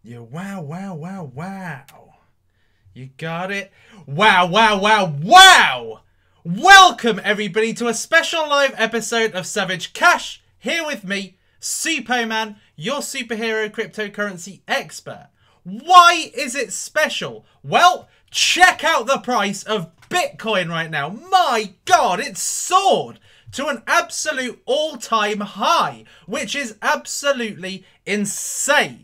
Yeah, wow, wow, wow, wow. You got it? Wow, wow, wow, wow! Welcome, everybody, to a special live episode of Savage Cash. Here with me, Suppoman, your superhero cryptocurrency expert. Why is it special? Well, check out the price of Bitcoin right now. My God, it's soared to an absolute all-time high, which is absolutely insane.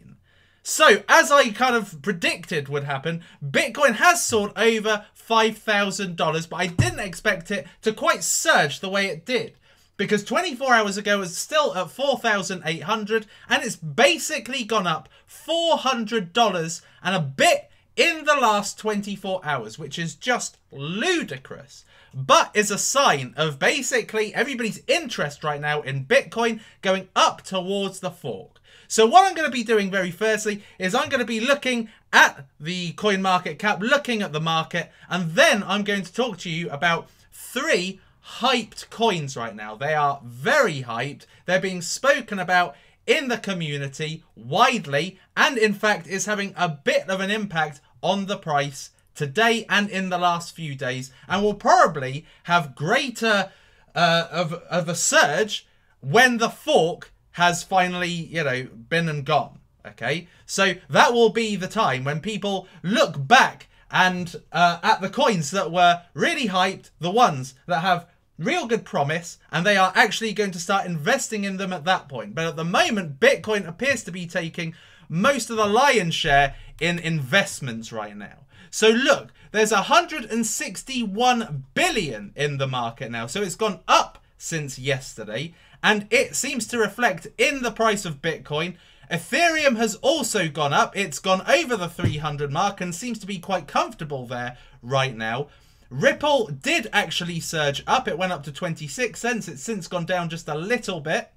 So, as I kind of predicted would happen, Bitcoin has soared over $5,000, but I didn't expect it to quite surge the way it did. Because 24 hours ago it was still at 4,800, and it's basically gone up $400 and a bit in the last 24 hours, which is just ludicrous. But is a sign of basically everybody's interest right now in Bitcoin going up towards the fork. So what I'm going to be doing very firstly is I'm going to be looking at the coin market cap, looking at the market, and then I'm going to talk to you about 3 hyped coins right now. They are very hyped. They're being spoken about in the community widely, and in fact is having a bit of an impact on the price today and in the last few days, and will probably have greater of a surge when the fork has finally, you know, been and gone. Okay, so that will be the time when people look back and at the coins that were really hyped, the ones that have real good promise, and they are actually going to start investing in them at that point. But at the moment, Bitcoin appears to be taking most of the lion's share in investments right now. So look, there's 161 billion in the market now. So it's gone up since yesterday, and it seems to reflect in the price of Bitcoin. Ethereum has also gone up. It's gone over the 300 mark and seems to be quite comfortable there right now. Ripple did actually surge up. It went up to 26 cents. It's since gone down just a little bit.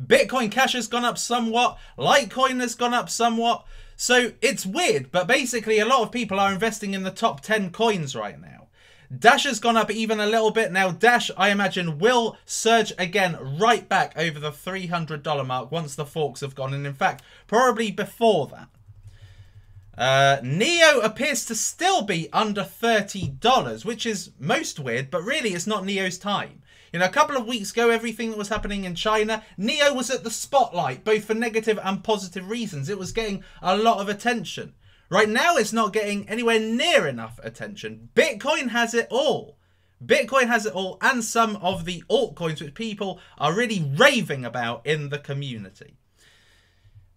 Bitcoin Cash has gone up somewhat. Litecoin has gone up somewhat. So it's weird, but basically a lot of people are investing in the top 10 coins right now. Dash has gone up even a little bit. Now Dash, I imagine, will surge again right back over the $300 mark once the forks have gone. And in fact, probably before that. Neo appears to still be under $30, which is most weird, but really it's not Neo's time. You know, a couple of weeks ago, everything that was happening in China, Neo was at the spotlight, both for negative and positive reasons. It was getting a lot of attention. Right now, it's not getting anywhere near enough attention. Bitcoin has it all. Bitcoin has it all, and some of the altcoins which people are really raving about in the community.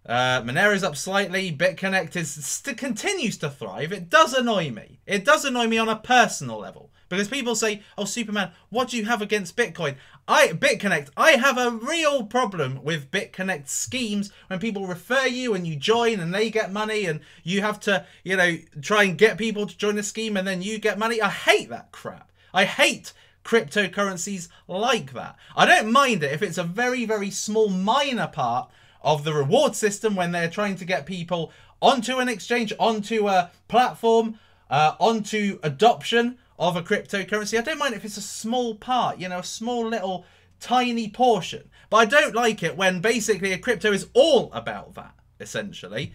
Monero's up slightly. BitConnect continues to thrive. It does annoy me. It does annoy me on a personal level. Because people say, oh, Superman, what do you have against Bitcoin? BitConnect, I have a real problem with BitConnect schemes when people refer you and you join and they get money and you have to, you know, try and get people to join the scheme and then you get money. I hate that crap. I hate cryptocurrencies like that. I don't mind it if it's a very, very small minor part of the reward system when they're trying to get people onto an exchange, onto a platform, onto adoption of a cryptocurrency. I don't mind if it's a small part, you know, a small little tiny portion. But I don't like it when basically a crypto is all about that, essentially.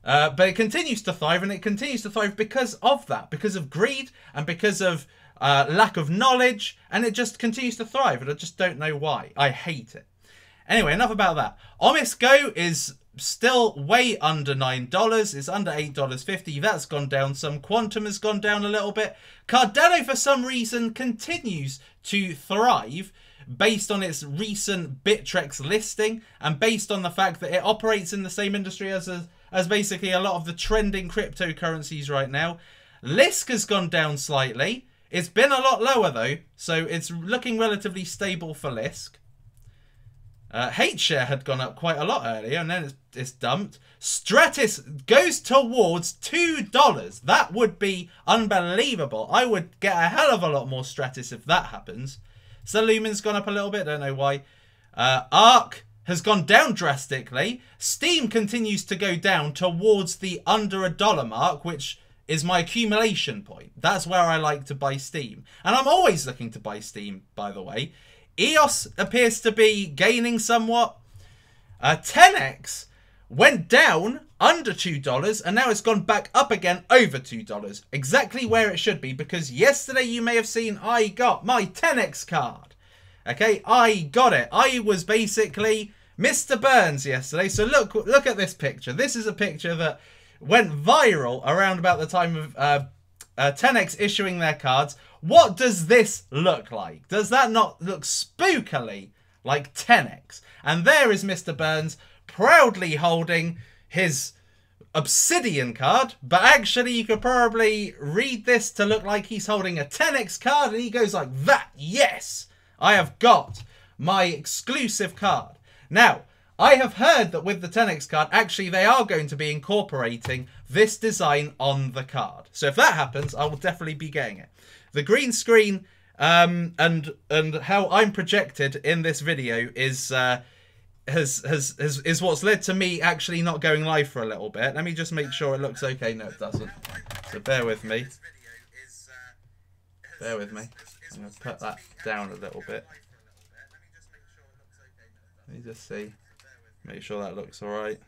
But it continues to thrive, and it continues to thrive because of that, because of greed and because of lack of knowledge, and it just continues to thrive, and I just don't know why. I hate it. Anyway, enough about that. Omis Go is still way under $9. It's under $8.50. That's gone down some. Quantum has gone down a little bit. Cardano, for some reason, continues to thrive based on its recent Bittrex listing and based on the fact that it operates in the same industry as basically a lot of the trending cryptocurrencies right now. Lisk has gone down slightly. It's been a lot lower, though, so it's looking relatively stable for Lisk. H-share had gone up quite a lot earlier, and then it's dumped. Stratis goes towards $2. That would be unbelievable. I would get a hell of a lot more Stratis if that happens. So Lumen's gone up a little bit, don't know why. ARK has gone down drastically. Steam continues to go down towards the under $1 mark, which is my accumulation point. That's where I like to buy Steam. And I'm always looking to buy Steam, by the way. EOS appears to be gaining somewhat. 10x went down under $2 and now it's gone back up again over $2. Exactly where it should be, because yesterday you may have seen I got my 10x card. Okay, I got it. I was basically Mr. Burns yesterday. So look at this picture. This is a picture that went viral around about the time of 10x issuing their cards. What does this look like? Does that not look spookily like 10x? And there is Mr. Burns proudly holding his Obsidian card, but actually you could probably read this to look like he's holding a 10x card, and he goes like that. Yes, I have got my exclusive card. Now, I have heard that with the 10x card, actually they are going to be incorporating this design on the card. So if that happens, I will definitely be getting it. The green screen and how I'm projected in this video is is what's led to me actually not going live for a little bit. Let me just make sure it looks okay. No, it doesn't. So bear with me. Bear with me. I'm going to put that down a little bit. Let me just see. Make sure that looks alright.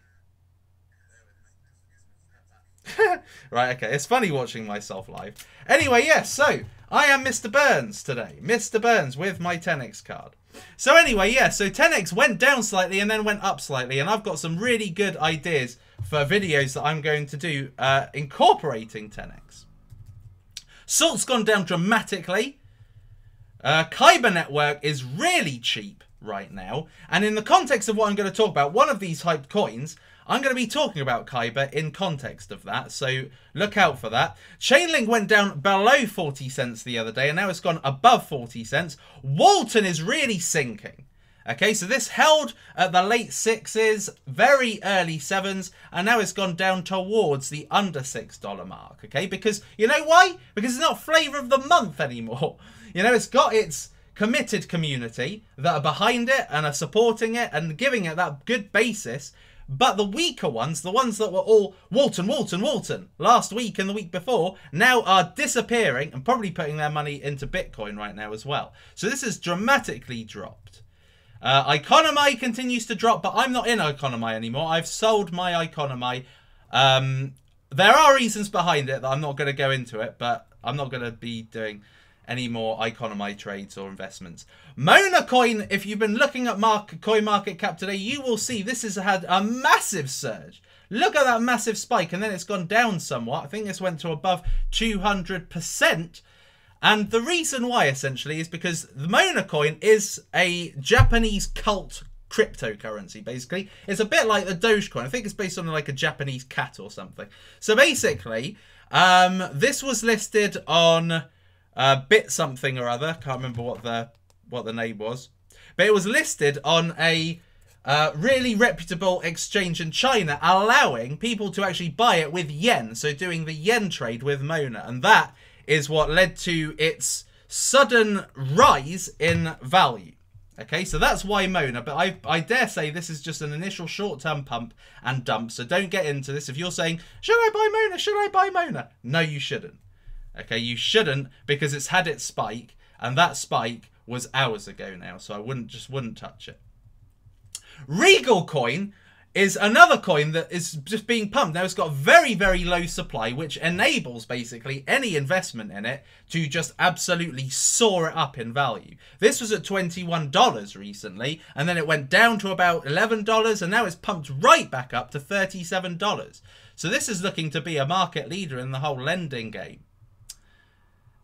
Right, okay. It's funny watching myself live. Anyway, yes, so I am Mr. Burns today. Mr. Burns with my 10x card. So anyway, yeah, so 10x went down slightly and then went up slightly, and I've got some really good ideas for videos that I'm going to do incorporating 10x. Salt's gone down dramatically. Kyber network is really cheap right now, and in the context of what I'm going to talk about, one of these hyped coins, I'm going to be talking about Kyber in context of that, so look out for that. Chainlink went down below 40 cents the other day, and now it's gone above 40 cents. Walton is really sinking. Okay, so this held at the late 6s, very early 7s, and now it's gone down towards the under $6 mark. Okay, because, you know why? Because it's not flavor of the month anymore. You know, it's got its committed community that are behind it and are supporting it and giving it that good basis. But the weaker ones, the ones that were all Walton, Walton, Walton last week and the week before, now are disappearing and probably putting their money into Bitcoin right now as well. So this has dramatically dropped. Economy continues to drop, but I'm not in Economy anymore. I've sold my Economy. There are reasons behind it that I'm not going to go into it, but I'm not going to be doing any more Economy trades or investments. Mona coin, if you've been looking at coin market cap today, you will see this has had a massive surge. Look at that massive spike, and then it's gone down somewhat. I think this went to above 200%. And the reason why, essentially, is because the Mona coin is a Japanese cult cryptocurrency, basically. It's a bit like the Dogecoin. I think it's based on like a Japanese cat or something. So basically, this was listed on bit something or other. Can't remember what the name was, but it was listed on a really reputable exchange in China, allowing people to actually buy it with yen, so doing the yen trade with Mona, and that is what led to its sudden rise in value. Okay, so that's why Mona, but I dare say this is just an initial short-term pump and dump, so don't get into this. If you're saying, should I buy Mona, should I buy Mona? No, you shouldn't. Okay, you shouldn't, because it's had its spike, and that spike was hours ago now, so I wouldn't touch it. Regal coin is another coin that is just being pumped. Now it's got very, very low supply, which enables basically any investment in it to just absolutely soar it up in value. This was at $21 recently, and then it went down to about $11, and now it's pumped right back up to $37. So this is looking to be a market leader in the whole lending game.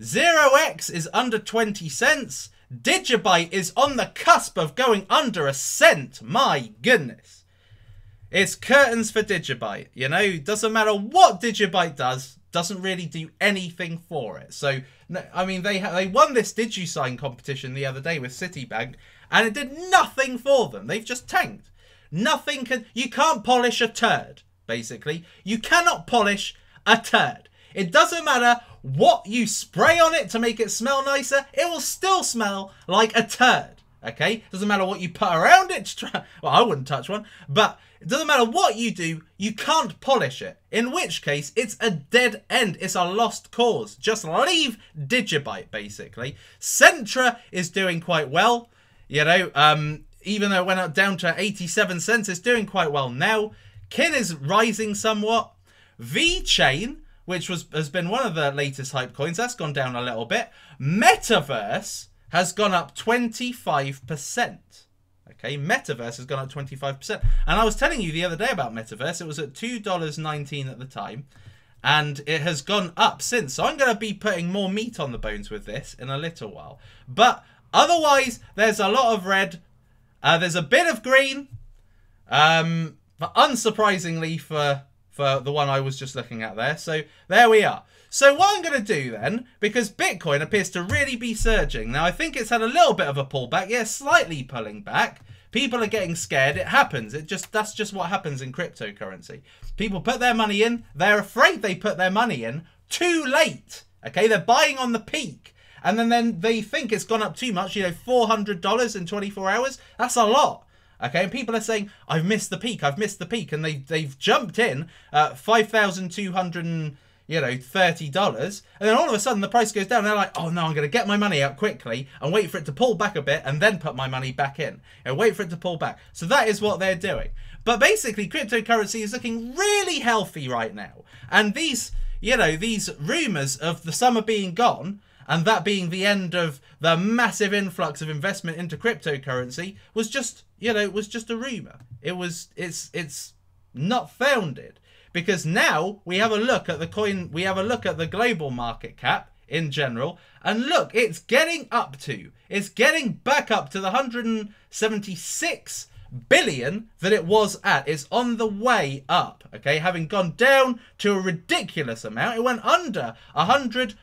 0x is under 20 cents. Digibyte is on the cusp of going under a cent. My goodness. It's curtains for Digibyte. You know, doesn't matter what Digibyte does, doesn't really do anything for it. So, I mean, they won this DigiSign competition the other day with Citibank, and it did nothing for them. They've just tanked. Nothing can... You can't polish a turd, basically. You cannot polish a turd. It doesn't matter what you spray on it to make it smell nicer, it will still smell like a turd. Okay? Doesn't matter what you put around it to try... Well, I wouldn't touch one, but it doesn't matter what you do, you can't polish it. In which case, it's a dead end. It's a lost cause. Just leave Digibyte, basically. Centra is doing quite well. You know, even though it went up down to 87 cents, it's doing quite well now. Kin is rising somewhat. V-Chain, which has been one of the latest hype coins, that's gone down a little bit. Metaverse has gone up 25%. Okay, Metaverse has gone up 25%. And I was telling you the other day about Metaverse. It was at $2.19 at the time. And it has gone up since. So I'm going to be putting more meat on the bones with this in a little while. But otherwise, there's a lot of red. There's a bit of green. But unsurprisingly for the one I was just looking at there. So there we are. So what I'm going to do then, because Bitcoin appears to really be surging. Now, I think it's had a little bit of a pullback. Yeah, slightly pulling back. People are getting scared. It happens. That's just what happens in cryptocurrency. People put their money in. They're afraid they put their money in too late. Okay, they're buying on the peak. And then they think it's gone up too much. You know, $400 in 24 hours. That's a lot. Okay, and people are saying, I've missed the peak. I've missed the peak. And they've jumped in $5,230. And then all of a sudden the price goes down. And they're like, oh no, I'm going to get my money out quickly and wait for it to pull back a bit and then put my money back in and wait for it to pull back. So that is what they're doing. But basically cryptocurrency is looking really healthy right now. And these rumors of the summer being gone and that being the end of the massive influx of investment into cryptocurrency was just, it was just a rumor. It's not founded. Because now we have a look at the coin, we have a look at the global market cap in general, and look, it's getting back up to the 176 billion that it was at. It's on the way up, okay, having gone down to a ridiculous amount. It went under 100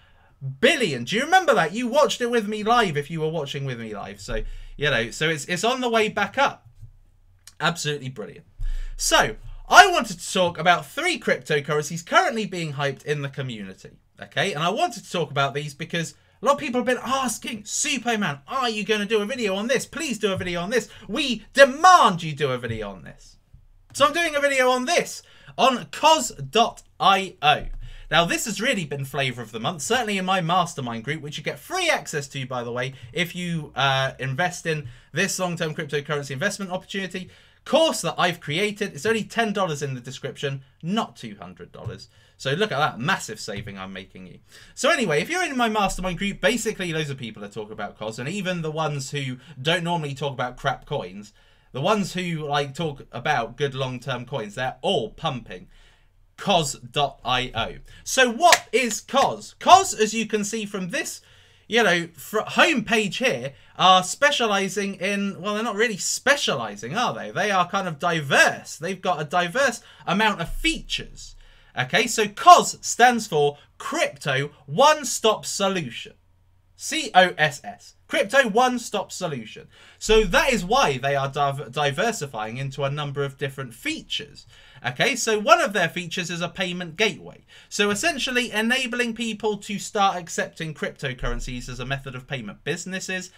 billion. Do you remember that? You watched it with me live if you were watching with me live. So, so it's on the way back up. Absolutely brilliant. So, I wanted to talk about 3 cryptocurrencies currently being hyped in the community, okay? And I wanted to talk about these because a lot of people have been asking, Suppoman, are you going to do a video on this? Please do a video on this. We demand you do a video on this. So I'm doing a video on this, on COSS.io. Now, this has really been flavour of the month, certainly in my mastermind group, which you get free access to, by the way, if you invest in this long-term cryptocurrency investment opportunity course that I've created. It's only $10 in the description, not $200. So look at that massive saving I'm making you. So anyway, if you're in my mastermind group, basically loads of people are talking about COSS, and even the ones who don't normally talk about crap coins, the ones who like talk about good long-term coins, they're all pumping COSS.io. So what is COSS? COSS, as you can see from this homepage here, are specializing in, well, they're not really specializing, are they? They are kind of diverse. They've got a diverse amount of features. Okay, so COSS stands for Crypto One-Stop Solution. COSS. Crypto One-Stop Solution. So that is why they are diversifying into a number of different features. Okay, so one of their features is a payment gateway. So essentially enabling people to start accepting cryptocurrencies as a method of payment. Businesses,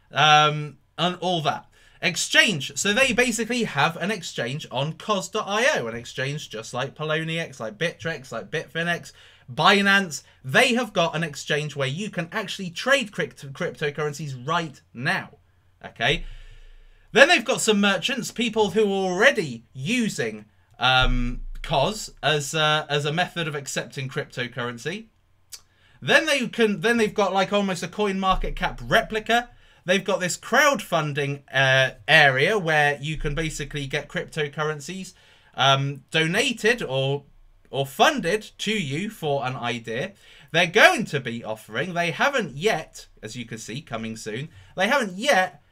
and all that. Exchange. So they basically have an exchange on COSS.io. An exchange just like Poloniex, like Bittrex, like Bitfinex, Binance. They have got an exchange where you can actually trade cryptocurrencies right now. Okay. Then they've got some merchants, people who are already using COSS as a method of accepting cryptocurrency. Then they've got like almost a coin market cap replica. They've got this crowdfunding area where you can basically get cryptocurrencies donated or funded to you for an idea. They're going to be offering, they haven't yet, as you can see, coming soon, they haven't yet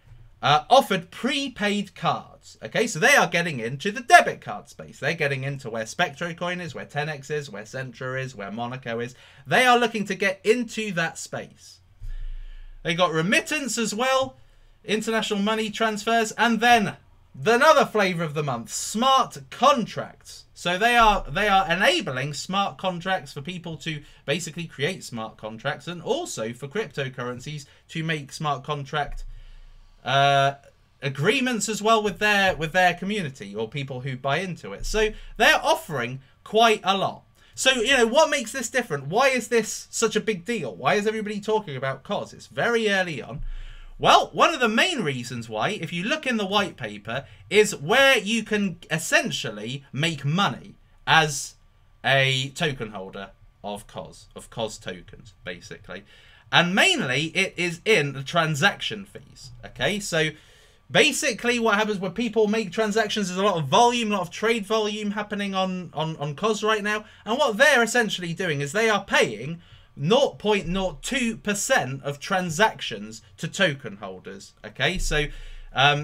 offered prepaid cards. Okay, so they are getting into the debit card space. They're getting into where SpectroCoin is, where 10x is, where Centra is, where Monaco is. They are looking to get into that space. They got remittance as well, international money transfers, and then another flavour of the month, smart contracts. So they are enabling smart contracts for people to basically create smart contracts, and also for cryptocurrencies to make smart contract agreements as well with their community or people who buy into it. So they're offering quite a lot. So, what makes this different? Why is this such a big deal? Why is everybody talking about COSS? It's very early on. Well, one of the main reasons why, if you look in the white paper, is where you can essentially make money as a token holder of COSS tokens, basically. And mainly it is in the transaction fees. Okay, so basically what happens when people make transactions, there's a lot of volume, a lot of trade volume happening on COSS right now. And what they're essentially doing is they are paying 0.02% of transactions to token holders. Okay, so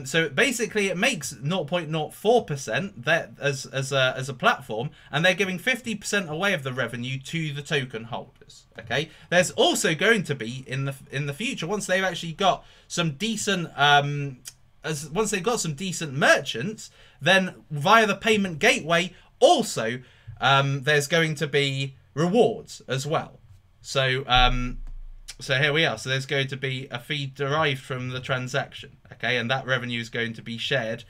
so basically it makes 0.04% that as a platform, and they're giving 50% away of the revenue to the token holders. Okay, there's also going to be in the future, once they've actually got some decent once they've got some decent merchants, then via the payment gateway also there's going to be rewards as well. So so here we are. So there's going to be a fee derived from the transaction, okay, and that revenue is going to be shared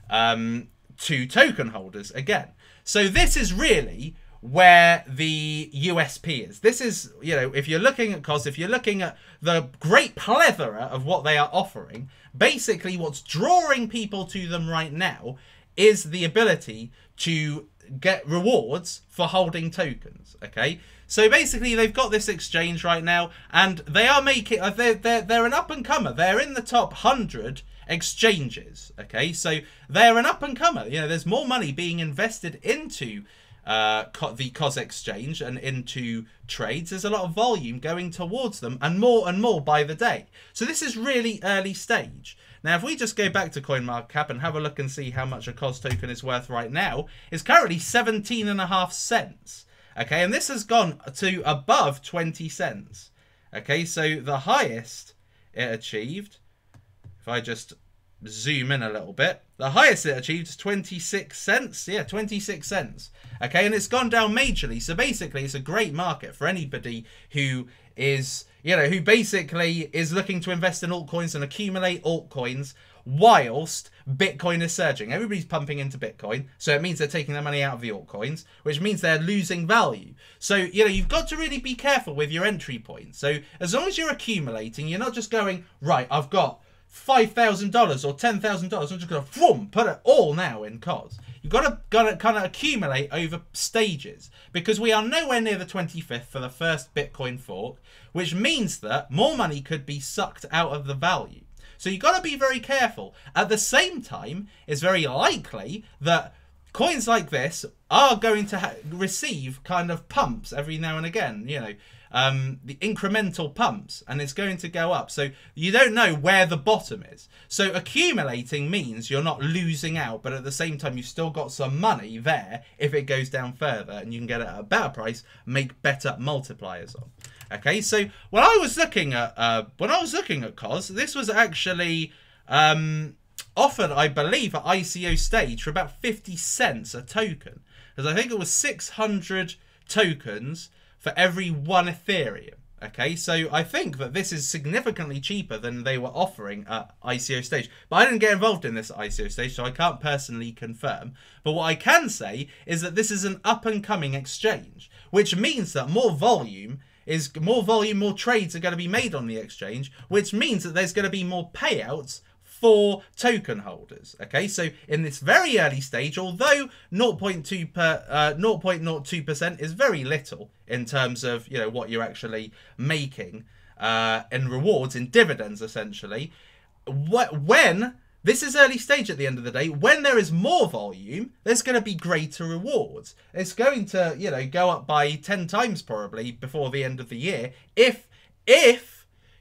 to token holders again. So this is really where the USP is. This is, you know, if you're looking at COSS, if you're looking at the great plethora of what they are offering, basically what's drawing people to them right now is the ability to get rewards for holding tokens, okay? So basically they've got this exchange right now, and they are making, they're an up-and-comer. They're in the top 100 exchanges, okay? So they're an up-and-comer. You know, there's more money being invested into the COSS exchange and into trades. There's a lot of volume going towards them, and more by the day. So this is really early stage. Now, if we just go back to CoinMarketCap and have a look and see how much a COSS token is worth right now, it's currently 17.5 cents. Okay, and this has gone to above 20 cents. Okay, so the highest it achieved, if I just zoom in a little bit, the highest it achieved is 26 cents. Yeah, 26 cents. Okay, and it's gone down majorly. So basically, it's a great market for anybody who is, you know, who basically is looking to invest in altcoins and accumulate altcoins whilst Bitcoin is surging. Everybody's pumping into Bitcoin, so it means they're taking their money out of the altcoins, which means they're losing value. So, you know, you've got to really be careful with your entry points. So as long as you're accumulating, you're not just going, right, I've got $5,000 or $10,000, I'm just going to put it all now in COSS. You've got to kind of accumulate over stages, because we are nowhere near the 25th for the first Bitcoin fork, which means that more money could be sucked out of the value. So you've got to be very careful. At the same time, it's very likely that coins like this are going to receive kind of pumps every now and again, you know, the incremental pumps, and it's going to go up. So you don't know where the bottom is. So accumulating means you're not losing out, but at the same time, you've still got some money there if it goes down further, and you can get it at a better price, make better multipliers on. Okay, so when I was looking at COSS, this was actually offered, I believe, at ICO stage for about 50 cents a token, because I think it was 600 tokens for every 1 Ethereum. Okay, so I think that this is significantly cheaper than they were offering at ICO stage. But I didn't get involved in this at ICO stage, so I can't personally confirm. But what I can say is that this is an up-and-coming exchange, which means that more volume, more trades are going to be made on the exchange, which means that there's going to be more payouts for token holders. Okay, so in this very early stage, although 0.02% is very little in terms of, you know, what you're actually making in rewards, in dividends, essentially, when this is early stage at the end of the day, when there is more volume, there's going to be greater rewards. It's going to, you know, go up by 10 times probably before the end of the year if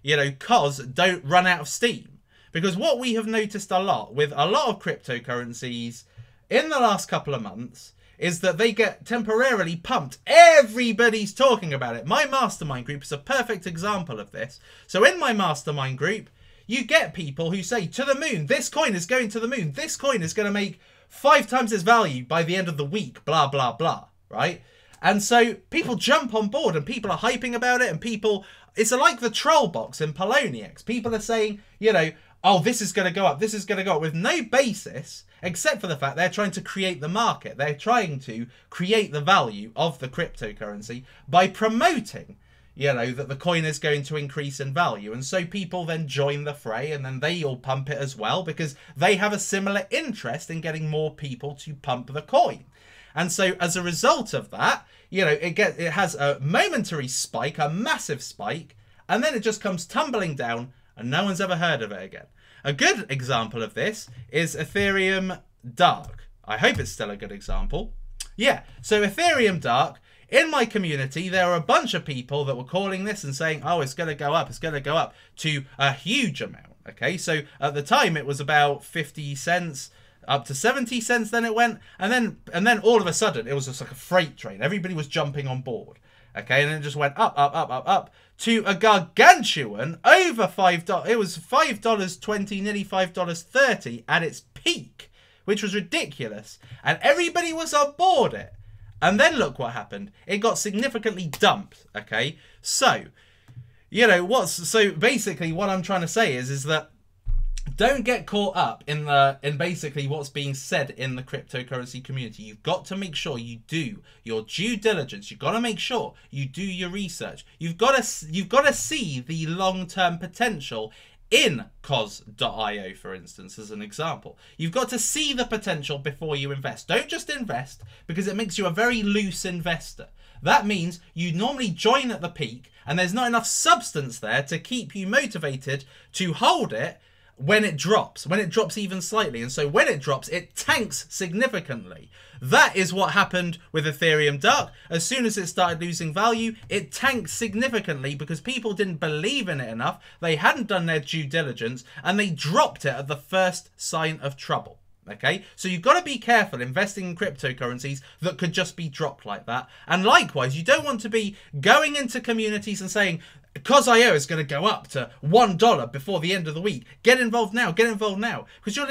you know, COSS don't run out of steam. Because what we have noticed a lot with a lot of cryptocurrencies in the last couple of months is that they get temporarily pumped. Everybody's talking about it. My mastermind group is a perfect example of this. So in my mastermind group, you get people who say, to the moon, this coin is going to the moon. This coin is going to make 5 times its value by the end of the week, blah, blah, blah, right? And so people jump on board and people are hyping about it, and people, it's like the troll box in Poloniex. People are saying, you know, oh, this is going to go up, this is going to go up, with no basis, except for the fact they're trying to create the market. They're trying to create the value of the cryptocurrency by promoting, you know, that the coin is going to increase in value. And so people then join the fray, and then they all pump it as well, because they have a similar interest in getting more people to pump the coin. And so as a result of that, you know, it has a momentary spike, a massive spike, and then it just comes tumbling down and no one's ever heard of it again. A good example of this is Ethereum Dark. I hope it's still a good example. Yeah, so Ethereum Dark, in my community, there were a bunch of people that were calling this and saying, oh, it's going to go up, it's going to go up to a huge amount. Okay, so at the time it was about 50 cents, up to 70 cents, then it went, and then all of a sudden it was just like a freight train. Everybody was jumping on board. Okay, and then it just went up, up, up, up, up to a gargantuan over $5. It was $5.20, nearly $5.30 at its peak, which was ridiculous. And everybody was on board it. And then look what happened. It got significantly dumped. Okay, so you know so basically what I'm trying to say is that don't get caught up in basically what's being said in the cryptocurrency community. You've got to make sure you do your due diligence. You've got to make sure you do your research. You've got to see the long-term potential in COSS.io, for instance, as an example. You've got to see the potential before you invest. Don't just invest, because it makes you a very loose investor. That means you normally join at the peak and there's not enough substance there to keep you motivated to hold it when it drops even slightly. And so when it drops, it tanks significantly. That is what happened with Ethereum Dark. As soon as it started losing value, it tanked significantly because people didn't believe in it enough. They hadn't done their due diligence and they dropped it at the first sign of trouble. Okay, so you've got to be careful investing in cryptocurrencies that could just be dropped like that. And likewise, you don't want to be going into communities and saying, COSS.io is going to go up to $1 before the end of the week. Get involved now, because you'll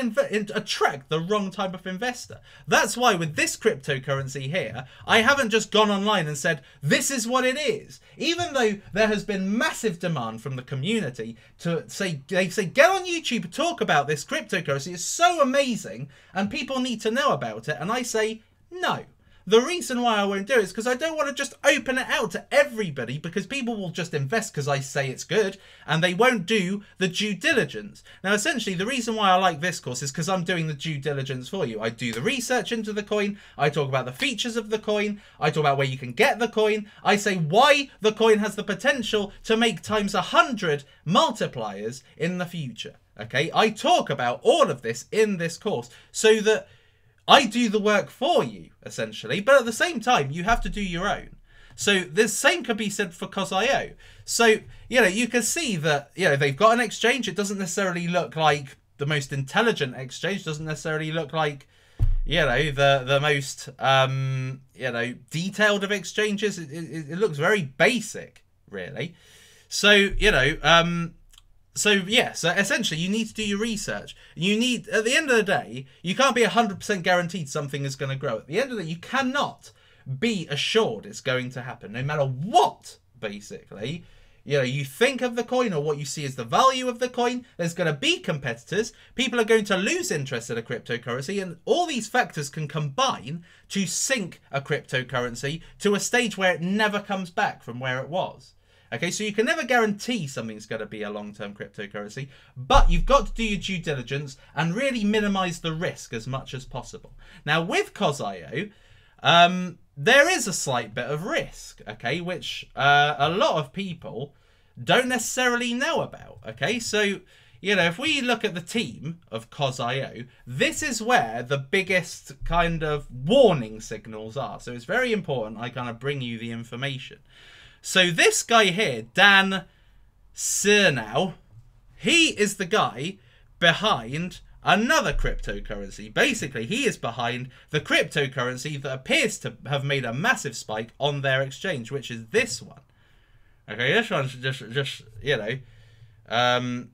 attract the wrong type of investor. That's why with this cryptocurrency here, I haven't just gone online and said, this is what it is. Even though there has been massive demand from the community to say, they say, get on YouTube, talk about this cryptocurrency. It's so amazing and people need to know about it. And I say, no. The reason why I won't do it is because I don't want to just open it out to everybody, because people will just invest because I say it's good and they won't do the due diligence. Now, essentially, the reason why I like this course is because I'm doing the due diligence for you. I do the research into the coin. I talk about the features of the coin. I talk about where you can get the coin. I say why the coin has the potential to make times 100 multipliers in the future. Okay, I talk about all of this in this course so that I do the work for you, essentially, but at the same time, you have to do your own. So the same could be said for COSS.io. So, you know, you can see that, you know, they've got an exchange. It doesn't necessarily look like the most intelligent exchange. It doesn't necessarily look like, you know, the most, you know, detailed of exchanges. It looks very basic, really. So, you know, so yeah, so essentially you need to do your research. You need, at the end of the day, you can't be 100% guaranteed something is going to grow. At the end of the day, you cannot be assured it's going to happen, no matter what, basically. You know, you think of the coin or what you see as the value of the coin, there's going to be competitors. People are going to lose interest in a cryptocurrency, and all these factors can combine to sink a cryptocurrency to a stage where it never comes back from where it was. Okay, so you can never guarantee something's going to be a long-term cryptocurrency, but you've got to do your due diligence and really minimize the risk as much as possible. Now, with COSS.io, there is a slight bit of risk, okay, which a lot of people don't necessarily know about, okay? So, you know, if we look at the team of COSS.io, this is where the biggest kind of warning signals are. So it's very important I kind of bring you the information. So this guy here, Dan Cernow, he is the guy behind another cryptocurrency. Basically, he is behind the cryptocurrency that appears to have made a massive spike on their exchange, which is this one. Okay, this one's just you know,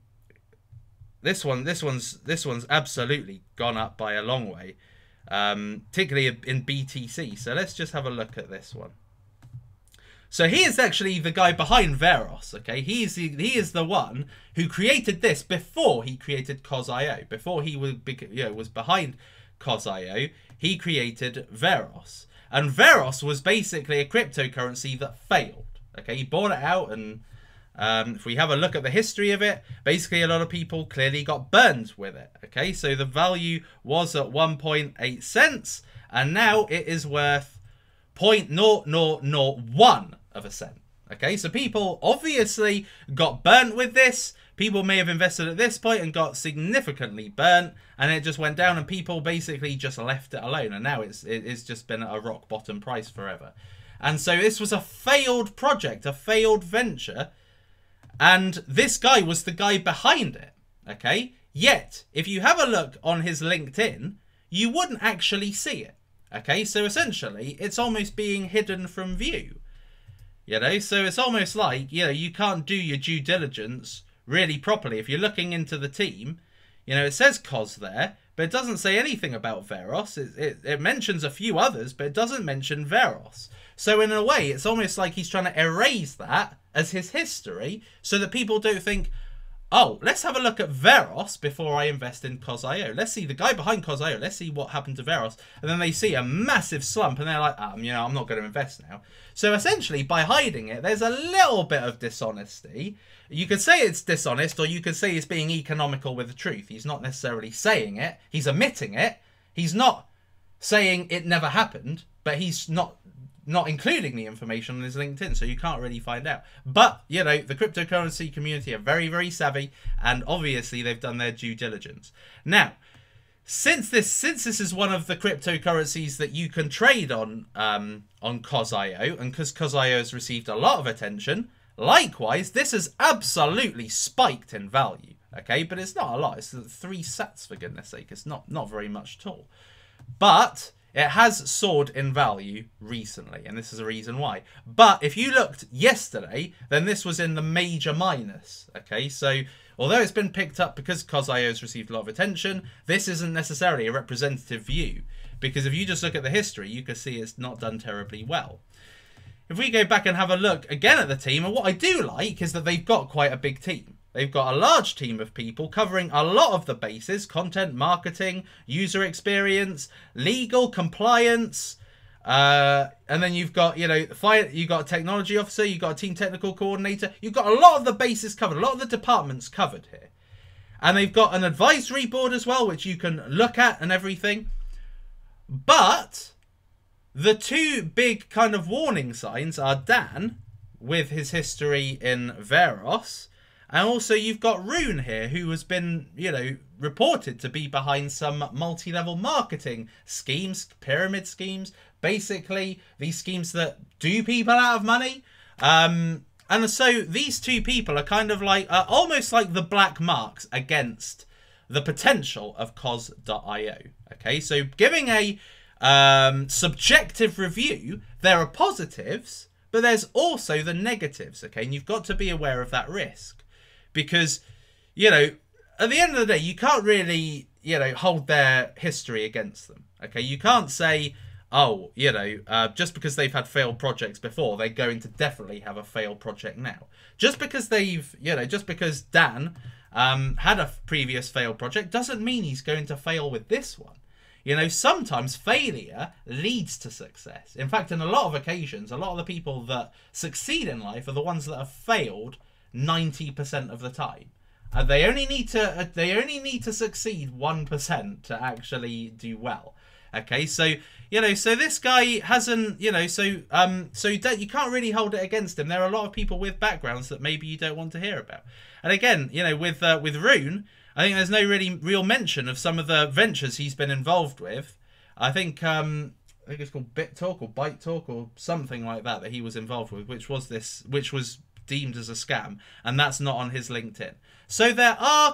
this one's absolutely gone up by a long way, particularly in BTC. So let's just have a look at this one. So he is actually the guy behind Veros, okay? He is the one who created this before he created COSS.io. Before he was, was behind COSS.io, he created Veros. And Veros was basically a cryptocurrency that failed, Okay, he bought it out, and if we have a look at the history of it, basically a lot of people clearly got burned with it. Okay, so the value was at 1.8 cents, and now it is worth 0.0001 of a cent. Okay, so people obviously got burnt with this. People may have invested at this point and got significantly burnt, and it just went down, and people basically just left it alone, and now it's just been at a rock bottom price forever. And so this was a failed project, a failed venture, and this guy was the guy behind it. Okay, yet if you have a look on his LinkedIn, you wouldn't actually see it. Okay, so essentially it's almost being hidden from view. You know, so it's almost like, you know, you can't do your due diligence really properly. If you're looking into the team, you know, it says COSS there, but it doesn't say anything about Veros. It mentions a few others, but it doesn't mention Veros. So in a way, it's almost like he's trying to erase that as his history so that people don't think, oh, let's have a look at Veros before I invest in COSS.io. Let's see the guy behind COSS.io. Let's see what happened to Veros. And then they see a massive slump and they're like, you know, I'm not going to invest now. So essentially, by hiding it, there's a little bit of dishonesty. You could say it's dishonest, or you could say it's being economical with the truth. He's not necessarily saying it. He's omitting it. He's not saying it never happened, but he's not including the information on his LinkedIn, so you can't really find out. But, you know, the cryptocurrency community are very, very savvy, and obviously they've done their due diligence. Now, since this is one of the cryptocurrencies that you can trade on COSS.io, and because COSS.io has received a lot of attention, likewise, this has absolutely spiked in value. Okay, but it's not a lot. It's 3 sats, for goodness sake. It's not very much at all. But it has soared in value recently, and this is a reason why. But if you looked yesterday, then this was in the major minus. Okay, so although it's been picked up because COSS.io has received a lot of attention, this isn't necessarily a representative view, because if you just look at the history, you can see it's not done terribly well. If we go back and have a look again at the team, and what I do like is that they've got quite a big team. They've got a large team of people covering a lot of the bases: content, marketing, user experience, legal, compliance, and then you've got, you know, you've got a technology officer, you've got a team technical coordinator. You've got a lot of the bases covered, a lot of the departments covered here. And they've got an advisory board as well, which you can look at and everything. But the 2 big kind of warning signs are Dan, with his history in Veros, and also you've got Rune here, who has been, you know, reported to be behind some multi-level marketing schemes, pyramid schemes, basically these schemes that do people out of money. And so these 2 people are kind of like, almost like the black marks against the potential of COSS.io. Okay, so giving a subjective review, there are positives, but there's also the negatives. Okay, and you've got to be aware of that risk. Because, you know, at the end of the day, you can't really, you know, hold their history against them. Okay, you can't say, oh, you know, just because they've had failed projects before, they're going to definitely have a failed project now. Just because they've, you know, just because Dan had a previous failed project doesn't mean he's going to fail with this one. You know, sometimes failure leads to success. In fact, in a lot of occasions, a lot of the people that succeed in life are the ones that have failed 90% of the time. They only need to succeed 1% to actually do well. Okay, so, you know, so this guy hasn't, you know, so you can't really hold it against him. There are a lot of people with backgrounds that maybe you don't want to hear about. And again, you know, with Rune, I think there's no real mention of some of the ventures he's been involved with. I think it's called BitTalk or ByteTalk or something like that he was involved with, which was deemed as a scam, and that's not on his LinkedIn. So there are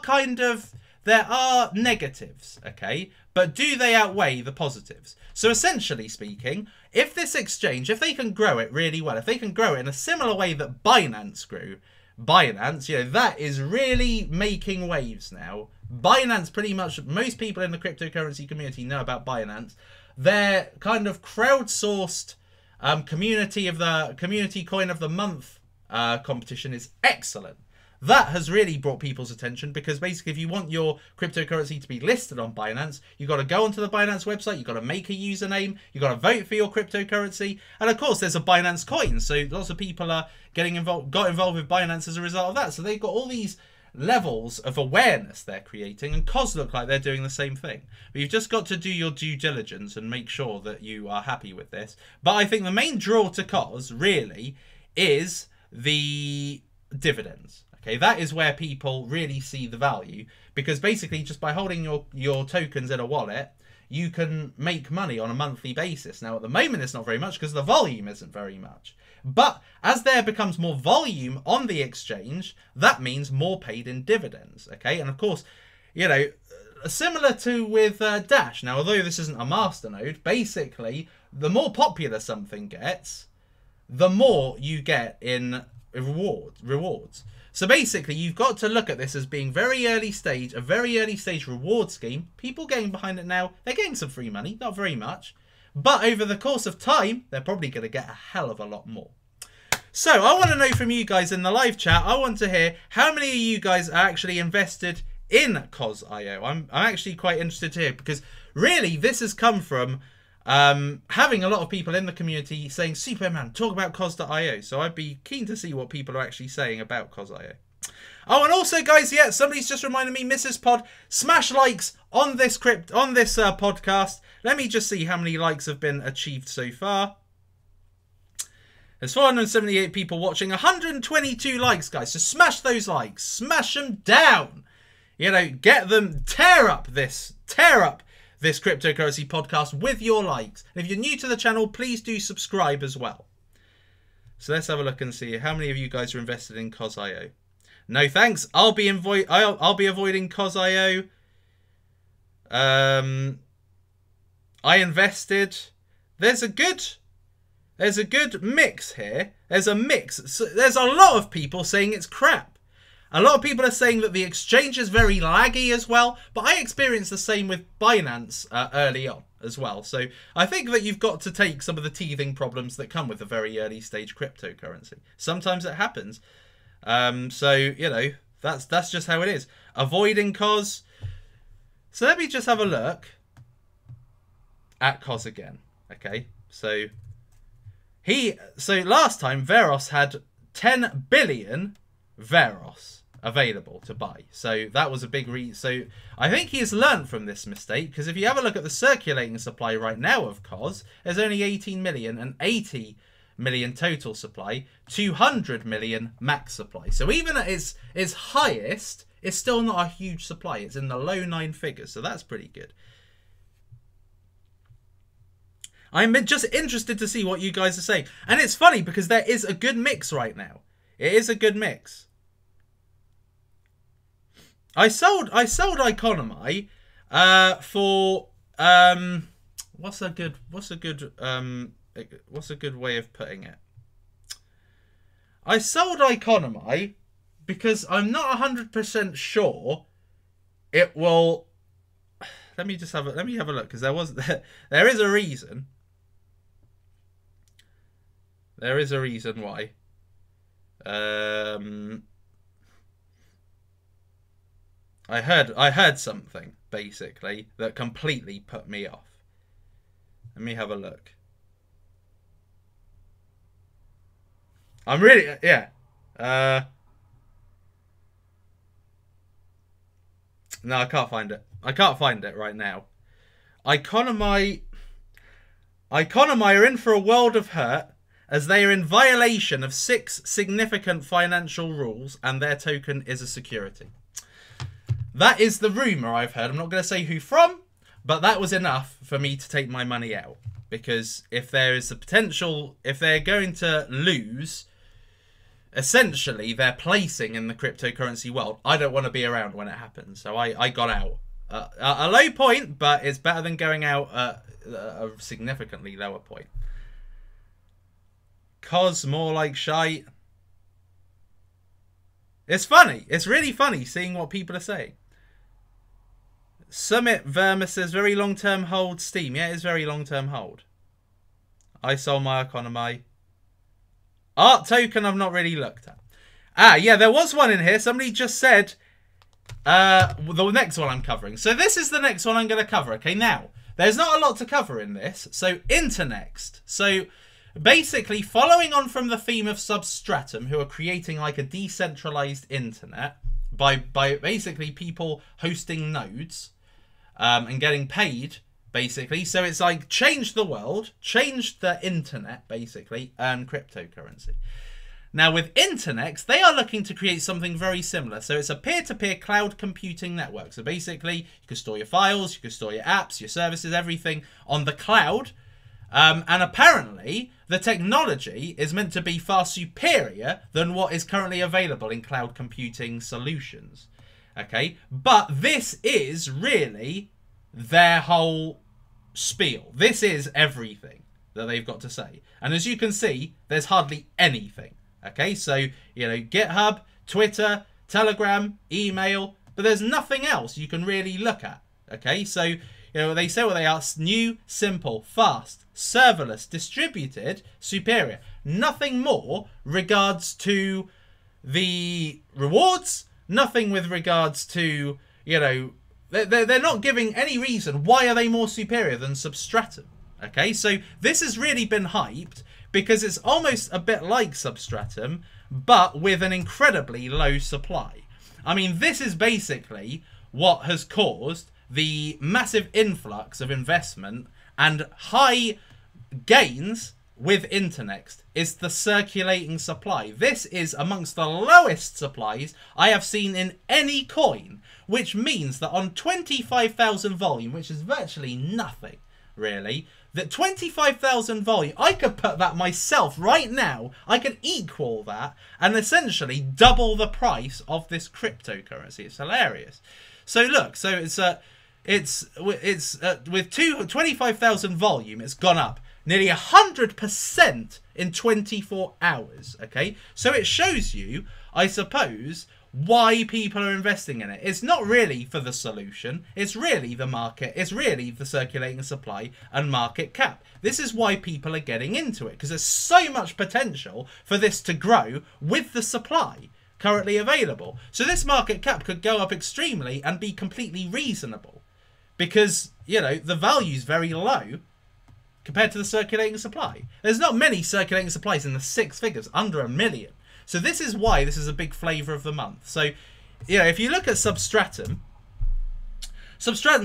negatives, okay, but do they outweigh the positives? So essentially speaking, if this exchange, if they can grow it really well, if they can grow it in a similar way that Binance grew, Binance, you know, that is really making waves now. Binance, pretty much most people in the cryptocurrency community know about Binance. Their kind of crowdsourced community coin of the month competition is excellent. that has really brought people's attention, because basically if you want your cryptocurrency to be listed on Binance, you've got to go onto the Binance website, you've got to make a username, you've got to vote for your cryptocurrency, and of course there's a Binance coin, so lots of people are got involved with Binance as a result of that. So they've got all these levels of awareness they're creating, and COSS look like they're doing the same thing. But you've just got to do your due diligence and make sure that you are happy with this. But I think the main draw to COSS really is the dividends. Okay, that is where people really see the value, because basically just by holding your tokens in a wallet, you can make money on a monthly basis. Now at the moment it's not very much because the volume isn't very much. But as there becomes more volume on the exchange, that means more paid in dividends. Okay, and of course, you know, similar to with Dash. Now, although this isn't a masternode, basically, the more popular something gets, the more you get in rewards. So basically, you've got to look at this as being very early stage, a very early stage reward scheme. People getting behind it now, they're getting some free money, not very much. But over the course of time, they're probably going to get a hell of a lot more. So I want to know from you guys in the live chat, I want to hear how many of you guys are actually invested in COSS.io. I'm actually quite interested to hear, because really this has come from having a lot of people in the community saying, Suppoman, talk about COSS.io. So I'd be keen to see what people are actually saying about COSS.io. Oh, and also, guys, yeah, somebody's just reminded me, Mrs. Pod, smash likes on this podcast. Let me just see how many likes have been achieved so far. There's 478 people watching, 122 likes, guys. So smash those likes, smash them down. You know, get them, tear up this cryptocurrency podcast with your likes. And if you're new to the channel, please do subscribe as well. So let's have a look and see how many of you guys are invested in COSS.io. No thanks. I'll be avoiding COSS.io. I invested. There's a good mix here. There's a mix. So there's a lot of people saying it's crap. A lot of people are saying that the exchange is very laggy as well. But I experienced the same with Binance early on as well. So I think that you've got to take some of the teething problems that come with a very early stage cryptocurrency. Sometimes it happens. So, you know, that's just how it is. Avoiding COSS. So let me just have a look at COSS again. Okay, so last time Veros had 10 billion Veros available to buy. So that was a big so I think he's learned from this mistake, because if you have a look at the circulating supply right now of COSS, there's only 18 million and 80 million total supply, 200 million max supply. So even at its highest, it's still not a huge supply. It's in the low 9 figures, so that's pretty good. I'm just interested to see what you guys are saying. And it's funny because there is a good mix right now. It is a good mix. I sold Economy for what's a good way of putting it? I sold Economy because I'm not 100% sure it will. Let me have a look, because there is a reason. There is a reason why. I heard something basically that completely put me off. Let me have a look. I'm really, yeah. No, I can't find it. I can't find it right now. Economy are in for a world of hurt, as they are in violation of 6 significant financial rules, and their token is a security. That is the rumour I've heard. I'm not going to say who from, but that was enough for me to take my money out. Because if there is a potential, if they're going to lose essentially their placing in the cryptocurrency world, I don't want to be around when it happens. So I got out. A low point, but it's better than going out at a significantly lower point. COSS more like shite. It's funny. It's really funny seeing what people are saying. Summit Verma says very long-term hold Steam. Yeah, it is very long-term hold. I sold my Economy. Art token I've not really looked at. Ah, yeah, there was one in here. Somebody just said the next one I'm covering. So this is the next one I'm going to cover. Okay, now, there's not a lot to cover in this. So INXT. So basically, following on from the theme of Substratum, who are creating like a decentralized internet by basically people hosting nodes and getting paid, basically. So it's like changed the world, changed the internet, basically, and cryptocurrency. Now with INXT, they are looking to create something very similar. So it's a peer-to-peer cloud computing network. So basically, you can store your files, you can store your apps, your services, everything on the cloud. And apparently, the technology is meant to be far superior than what is currently available in cloud computing solutions. Okay, but this is really their whole spiel. This is everything that they've got to say. And as you can see, there's hardly anything. Okay, so, you know, GitHub, Twitter, Telegram, email, but there's nothing else you can really look at. Okay, so, you know, they say what they are: new, simple, fast, serverless, distributed, superior. Nothing more regards to the rewards, nothing with regards to, you know, they're not giving any reason why are they more superior than Substratum. Okay, so this has really been hyped because it's almost a bit like Substratum, but with an incredibly low supply. I mean, this is basically what has caused the massive influx of investment and high gains with INXT is the circulating supply. This is amongst the lowest supplies I have seen in any coin, which means that on 25,000 volume, which is virtually nothing, really, that 25,000 volume, I could put that myself right now. I could equal that and essentially double the price of this cryptocurrency. It's hilarious. So look, so it's with 25,000 volume, it's gone up nearly 100% in 24 hours. Okay, so it shows you, I suppose, why people are investing in it. It's not really for the solution. It's really the market. It's really the circulating supply and market cap. This is why people are getting into it, because there's so much potential for this to grow with the supply currently available. So this market cap could go up extremely and be completely reasonable because, you know, the value's very low compared to the circulating supply. There's not many circulating supplies in the 6 figures, under 1 million. So this is why this is a big flavour of the month. So, you know, if you look at Substratum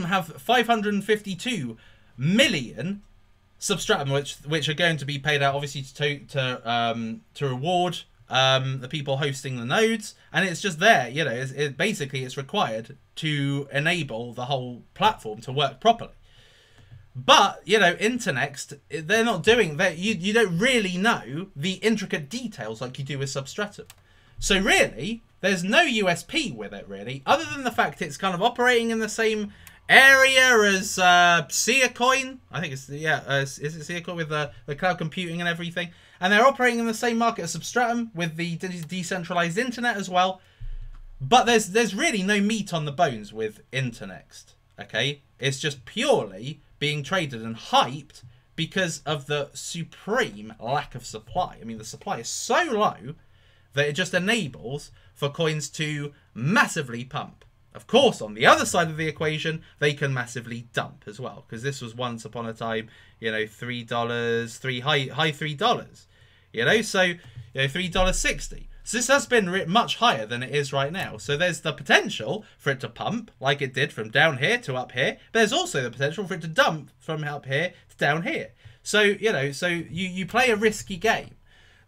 have 552 million Substratum, which are going to be paid out, obviously, to reward the people hosting the nodes. And it's just there, you know, basically it's required to enable the whole platform to work properly. But, you know, INXT, they're not doing that. You don't really know the intricate details like you do with Substratum. So really, there's no USP with it, really, other than the fact it's kind of operating in the same area as Coin. I think it's, yeah, is it Coin with the cloud computing and everything? And they're operating in the same market as Substratum with the decentralized internet as well. But there's really no meat on the bones with INXT, okay? It's just purely being traded and hyped because of the supreme lack of supply. I mean, the supply is so low that it just enables for coins to massively pump. Of course, on the other side of the equation, they can massively dump as well, because this was once upon a time, you know, $3, high $3, you know, so, you know, $3.60. So this has been much higher than it is right now. So there's the potential for it to pump like it did from down here to up here. But there's also the potential for it to dump from up here to down here. So, you know, so you play a risky game.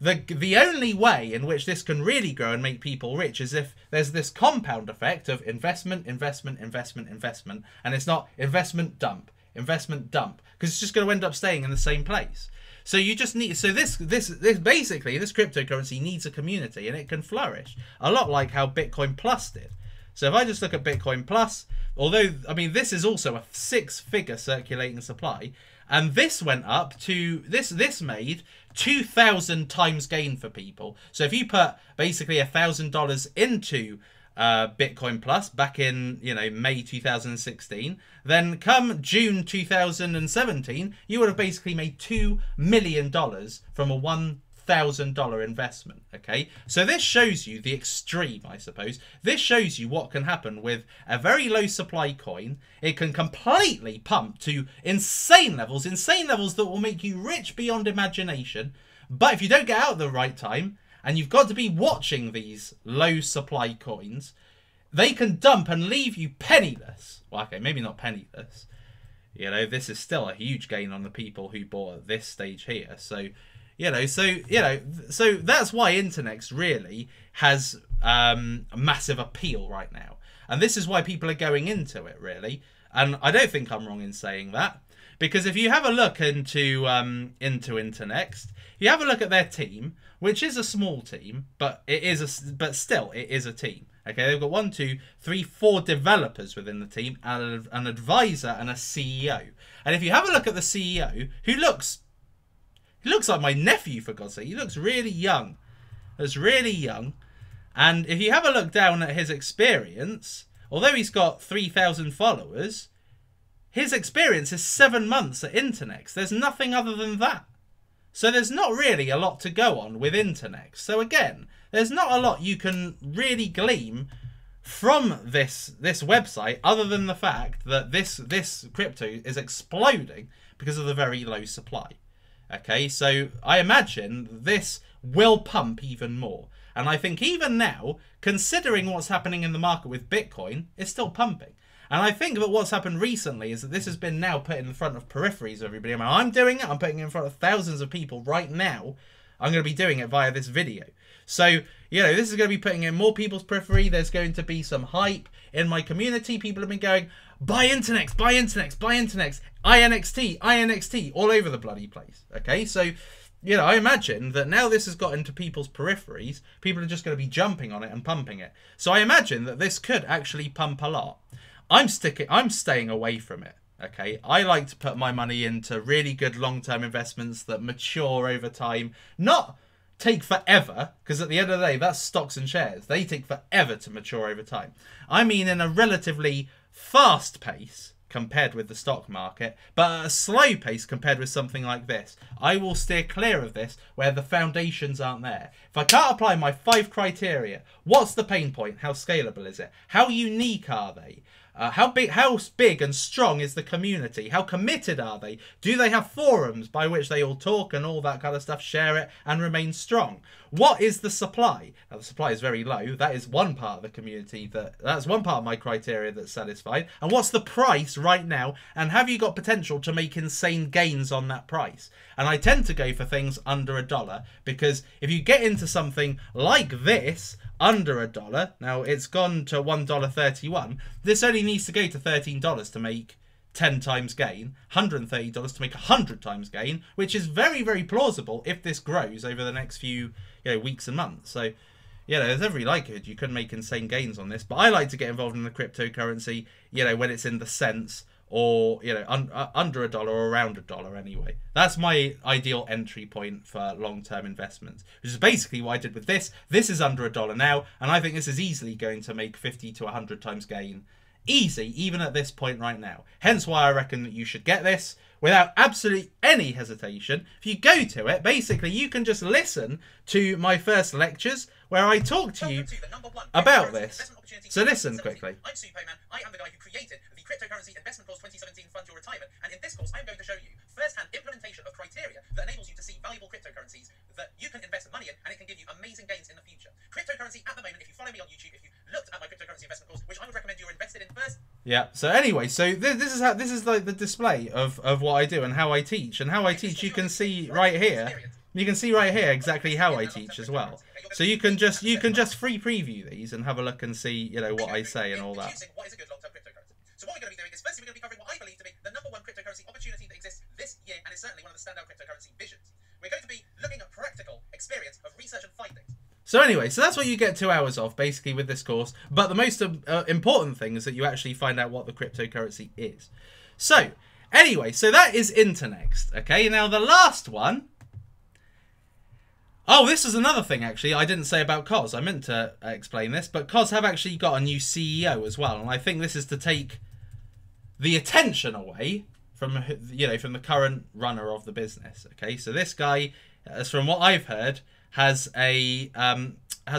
The only way in which this can really grow and make people rich is if there's this compound effect of investment, investment, investment, investment. And it's not investment, dump, because it's just going to end up staying in the same place. So you just need, so this basically, this cryptocurrency needs a community and it can flourish. A lot like how Bitcoin Plus did. So if I just look at Bitcoin Plus, although, I mean, this is also a 6-figure circulating supply, and this went up to, this made 2,000 times gain for people. So if you put basically $1,000 into Bitcoin Plus back in, you know, May 2016, then come June 2017, you would have basically made $2 million from a $1,000 $100,000 investment, okay? So this shows you the extreme, I suppose. This shows you what can happen with a very low supply coin. It can completely pump to insane levels that will make you rich beyond imagination. But if you don't get out at the right time, and you've got to be watching these low supply coins, they can dump and leave you penniless. Well, okay, maybe not penniless. You know, this is still a huge gain on the people who bought at this stage here. So, so that's why INXT really has massive appeal right now. And this is why people are going into it, really. And I don't think I'm wrong in saying that. Because if you have a look into INXT, you have a look at their team, which is a small team, but still it is a team. Okay, they've got 1, 2, 3, 4 developers within the team, and an advisor and a CEO. And if you have a look at the CEO, he looks like my nephew, for God's sake. He looks really young. Looks really young. And if you have a look down at his experience, although he's got 3,000 followers, his experience is 7 months at INXT. There's nothing other than that. So there's not really a lot to go on with INXT. So again, there's not a lot you can really glean from this website other than the fact that this crypto is exploding because of the very low supply. Okay, so I imagine this will pump even more. And I think even now, considering what's happening in the market with Bitcoin, it's still pumping. And I think that what's happened recently is that this has been now put in front of peripheries of everybody. I mean, I'm doing it. I'm putting it in front of thousands of people right now. I'm going to be doing it via this video. So, you know, this is going to be putting in more people's periphery. There's going to be some hype in my community. People have been going, buy INXT, buy INXT, buy INXT, INXT, INXT, all over the bloody place. Okay, so, you know, I imagine that now this has got into people's peripheries, people are just going to be jumping on it and pumping it. So I imagine that this could actually pump a lot. I'm staying away from it. Okay, I like to put my money into really good long-term investments that mature over time, not take forever, because at the end of the day, that's stocks and shares. They take forever to mature over time. I mean in a relatively fast pace compared with the stock market, but at a slow pace compared with something like this. I will steer clear of this where the foundations aren't there. If I can't apply my 5 criteria, what's the pain point? How scalable is it? How unique are they? How big and strong is the community? How committed are they? Do they have forums by which they all talk and all that kind of stuff, share it and remain strong? What is the supply? Now, the supply is very low. That is one part of the community. That's one part of my criteria that's satisfied. And what's the price right now? And have you got potential to make insane gains on that price? And I tend to go for things under $1 because if you get into something like this, under $1, now it's gone to $1.31. This only needs to go to $13 to make 10 times gain, $130 to make 100 times gain, which is very, very plausible if this grows over the next few weeks and months. So, there's every likelihood you could make insane gains on this. But I like to get involved in the cryptocurrency, when it's in the cents or, under $1 or around $1 anyway. That's my ideal entry point for long-term investments, which is basically what I did with this. This is under $1 now, and I think this is easily going to make 50 to 100 times gain. Easy, even at this point right now. Hence why I reckon that you should get this without absolutely any hesitation. If you go to it, basically you can just listen to my first lectures where I talk to you about this. So listen quickly. I'm Suppoman. I am the guy who created the Cryptocurrency Investment Course 2017 Fund Your Retirement. And in this course, I'm going to show you first-hand implementation of criteria that enables you to see valuable cryptocurrencies that you can invest money in, and it can give you amazing gains in the future. Cryptocurrency at the moment, if you follow me on YouTube, if you looked at my Cryptocurrency Investment Course, which I would recommend you're invested in first. Yeah. So anyway, so this is like the display of what I do and how I teach. And how I teach, you can see right here. You can see right here exactly how I teach as well. So you can just free preview these and have a look and see what I say and all that. What is a good long-term cryptocurrency? So what we're going to be doing is firstly we're going to be covering what I believe to be the #1 cryptocurrency opportunity that exists this year, and is certainly one of the standout cryptocurrency visions. We're going to be looking at practical experience of research and findings. So anyway, so that's what you get 2 hours of basically with this course. But the most important thing is that you actually find out what the cryptocurrency is. So anyway, so that is INXT. Okay, now the last one. Oh, this is another thing, actually, I didn't say about COSS. I meant to explain this, but COSS have actually got a new CEO as well, and I think this is to take the attention away from, from the current runner of the business. Okay, so this guy, as from what I've heard, has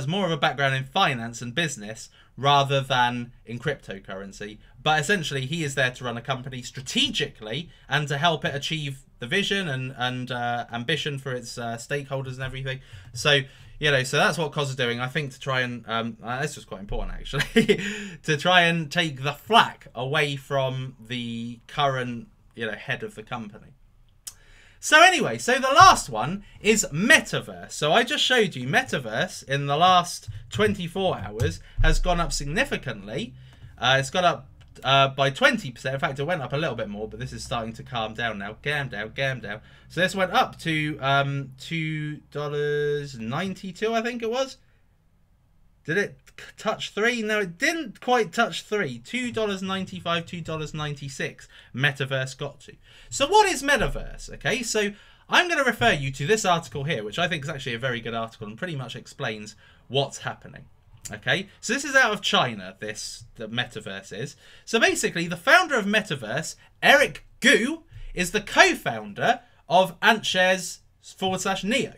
more of a background in finance and business rather than in cryptocurrency. But essentially, he is there to run a company strategically and to help it achieve the vision and ambition for its stakeholders and everything. So, you know, so that's what COSS is doing, I think, to try and this was quite important actually, to try and take the flack away from the current, you know, head of the company. So anyway, so the last one is Metaverse. So I just showed you Metaverse in the last 24 hours has gone up significantly. It's gone up by 20%. In fact, it went up a little bit more, but this is starting to calm down now. Calm down. So this went up to $2.92, I think it was. Did it touch 3? No, it didn't quite touch 3. $2.95, $2.96 Metaverse got to. So what is Metaverse? Okay, so I'm going to refer you to this article here, which I think is actually a very good article and pretty much explains what's happening. Okay, so this is out of China, the Metaverse is. So basically, the founder of Metaverse, Eric Gu, is the co-founder of AntShares/Neo.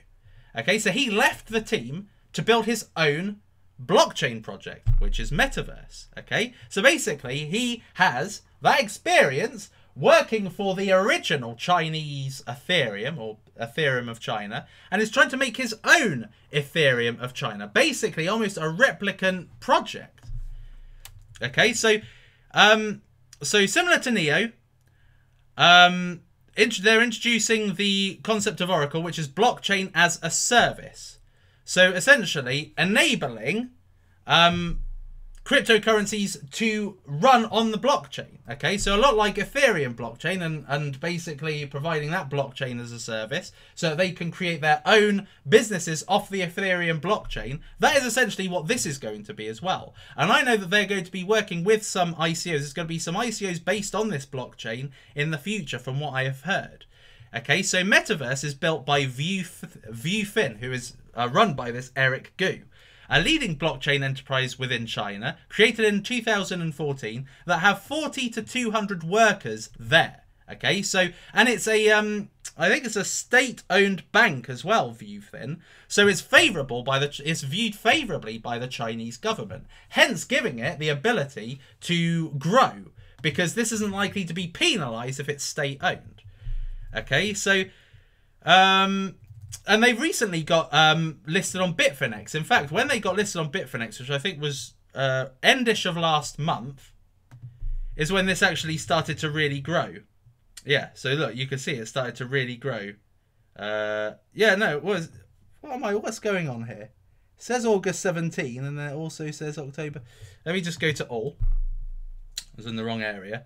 Okay, so he left the team to build his own blockchain project, which is Metaverse. Okay, so basically he has that experience working for the original Chinese Ethereum, or Ethereum of China, and is trying to make his own Ethereum of China, basically almost a replicant project. Okay, so so similar to Neo, they're introducing the concept of Oracle, which is blockchain as a service. So essentially enabling cryptocurrencies to run on the blockchain. Okay, so a lot like Ethereum blockchain and basically providing that blockchain as a service so that they can create their own businesses off the Ethereum blockchain. That is essentially what this is going to be as well. And I know that they're going to be working with some ICOs. There's going to be some ICOs based on this blockchain in the future from what I have heard. Okay, so Metaverse is built by Viewfin, who is run by this Eric Gu, a leading blockchain enterprise within China, created in 2014, that have 40 to 200 workers there. Okay, so, and it's a, I think it's a state-owned bank as well, Viewfin. So it's it's viewed favourably by the Chinese government, hence giving it the ability to grow, because this isn't likely to be penalised if it's state-owned. Okay, so, and they recently got listed on Bitfinex. In fact, when they got listed on Bitfinex, which I think was endish of last month, is when this actually started to really grow. Yeah, so look, you can see it started to really grow. Yeah, no, it was... What's going on here? It says August 17, and then it also says October. Let me just go to all. I was in the wrong area.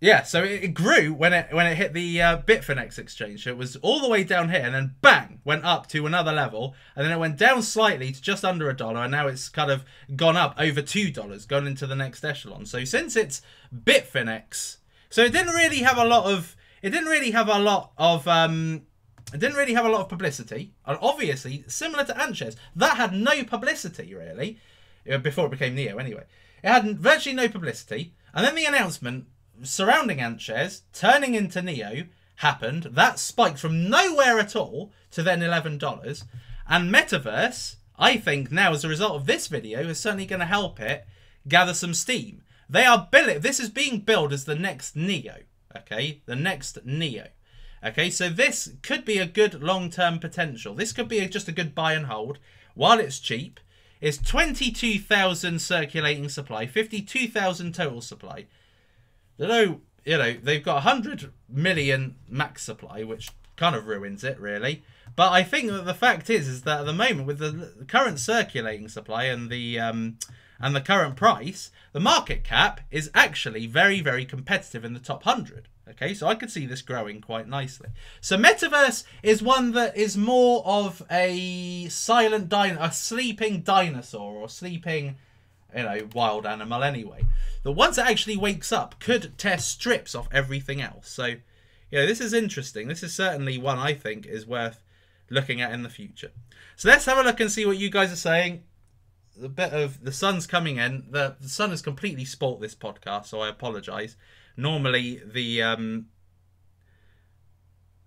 Yeah, so it grew when it hit the Bitfinex exchange. So it was all the way down here, and then bang, went up to another level, and then it went down slightly to just under $1, and now it's kind of gone up over $2, gone into the next echelon. So since it's Bitfinex, so it didn't really have a lot of publicity, and obviously similar to AntShares, that had no publicity really before it became Neo. Anyway, it had virtually no publicity, and then the announcement surrounding AntShares turning into Neo happened. That spiked from nowhere at all to then $11. And Metaverse, I think now as a result of this video, is certainly going to help it gather some steam. This is being billed as the next Neo. Okay, the next Neo. Okay, so this could be a good long-term potential. This could be just a good buy and hold while it's cheap. It's 22,000 circulating supply, 52,000 total supply. You know, they've got 100 million max supply, which kind of ruins it, really. But I think that the fact is that at the moment, with the current circulating supply and the current price, the market cap is actually very, very competitive in the top 100. Okay, so I could see this growing quite nicely. So Metaverse is one that is more of a a sleeping dinosaur, or sleeping, wild animal anyway. That once it actually wakes up, could tear strips off everything else. So, this is interesting. This is certainly one I think is worth looking at in the future. So let's have a look and see what you guys are saying. The bit of the sun's coming in. The sun has completely spoilt this podcast, so I apologise. Normally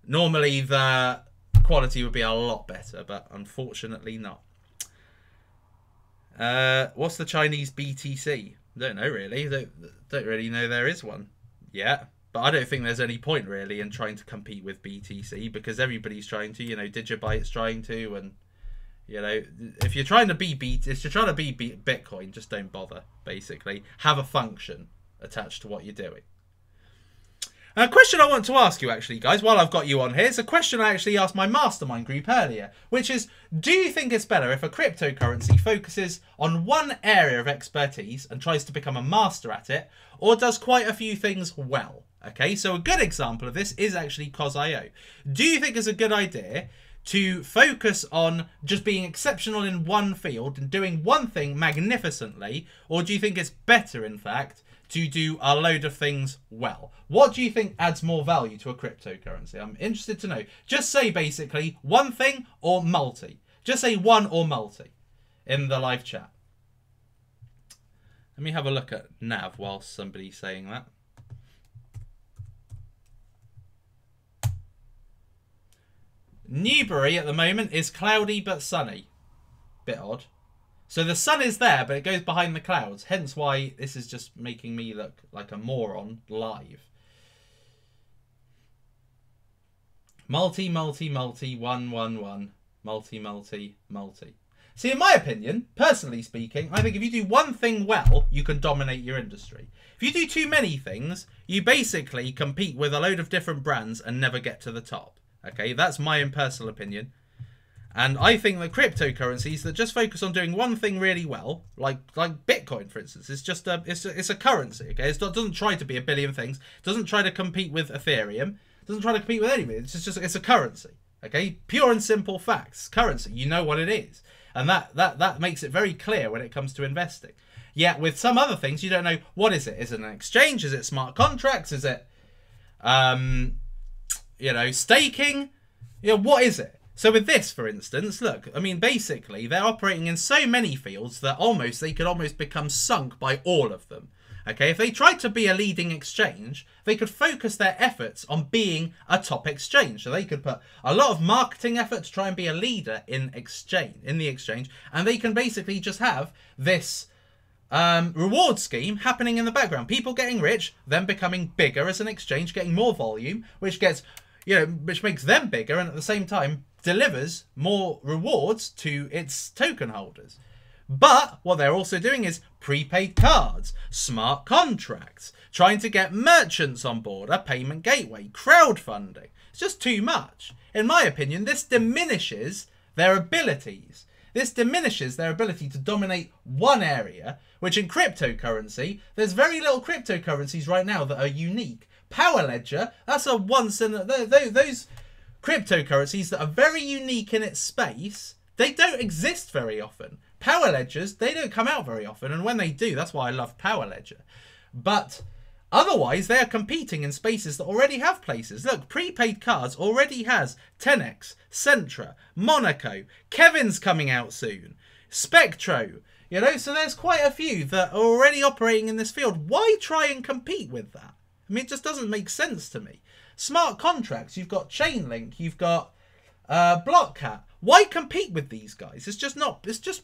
Normally the quality would be a lot better, but unfortunately not. What's the Chinese BTC? Don't know really. Don't really know there is one yet. But I don't think there's any point really in trying to compete with BTC because everybody's trying to. You know, Digibyte's trying to, and you know, if you're trying to be Bitcoin, just don't bother. Basically, have a function attached to what you're doing. A question I want to ask you actually, guys, while I've got you on here, is a question I actually asked my mastermind group earlier, which is, do you think it's better if a cryptocurrency focuses on one area of expertise and tries to become a master at it, or does quite a few things well? Okay, so a good example of this is actually COSS.io. Do you think it's a good idea to focus on just being exceptional in one field and doing one thing magnificently, or do you think it's better, in fact, to do a load of things well? What do you think adds more value to a cryptocurrency? I'm interested to know. Just say basically one thing or multi. Just say one or multi in the live chat. Let me have a look at Nav whilst somebody's saying that. Newbury at the moment is cloudy but sunny. Bit odd. So the sun is there, but it goes behind the clouds. Hence why this is just making me look like a moron live. Multi, multi, multi, 1, 1, 1. Multi, multi, multi. See, in my opinion, personally speaking, I think if you do one thing well, you can dominate your industry. If you do too many things, you basically compete with a load of different brands and never get to the top. Okay, that's my own personal opinion. And I think that cryptocurrencies that just focus on doing one thing really well, like Bitcoin, for instance, it's just it's a currency. Okay, it doesn't try to be a billion things. It doesn't try to compete with Ethereum. It doesn't try to compete with anything. It's a currency. Okay, pure and simple facts. Currency. You know what it is, and that makes it very clear when it comes to investing. Yet with some other things, you don't know what is it. Is it an exchange? Is it smart contracts? Is it you know, staking? You know, what is it? So with this, for instance, look, I mean, basically, they're operating in so many fields that they could almost become sunk by all of them. Okay, if they tried to be a leading exchange, they could focus their efforts on being a top exchange. So they could put a lot of marketing effort to try and be a leader in the exchange, and they can basically just have this reward scheme happening in the background. People getting rich, then becoming bigger as an exchange, getting more volume, which makes them bigger, and at the same time delivers more rewards to its token holders. But what they're also doing is prepaid cards, smart contracts, trying to get merchants on board, a payment gateway, crowdfunding. It's just too much. In my opinion, this diminishes their abilities. This diminishes their ability to dominate one area, which in cryptocurrency, there's very little cryptocurrencies right now that are unique. Power Ledger, that's a once in a... Those cryptocurrencies that are very unique in its space, they don't exist very often. Power Ledgers, they don't come out very often, and when they do, that's why I love Power Ledger. But otherwise, they are competing in spaces that already have places. Look, prepaid cards already has 10x, Centra, Monaco, Kevin's coming out soon, Spectro. You know, so there's quite a few that are already operating in this field. Why try and compete with that? I mean, it just doesn't make sense to me. Smart contracts, you've got Chainlink, you've got Blockcat. Why compete with these guys? It's just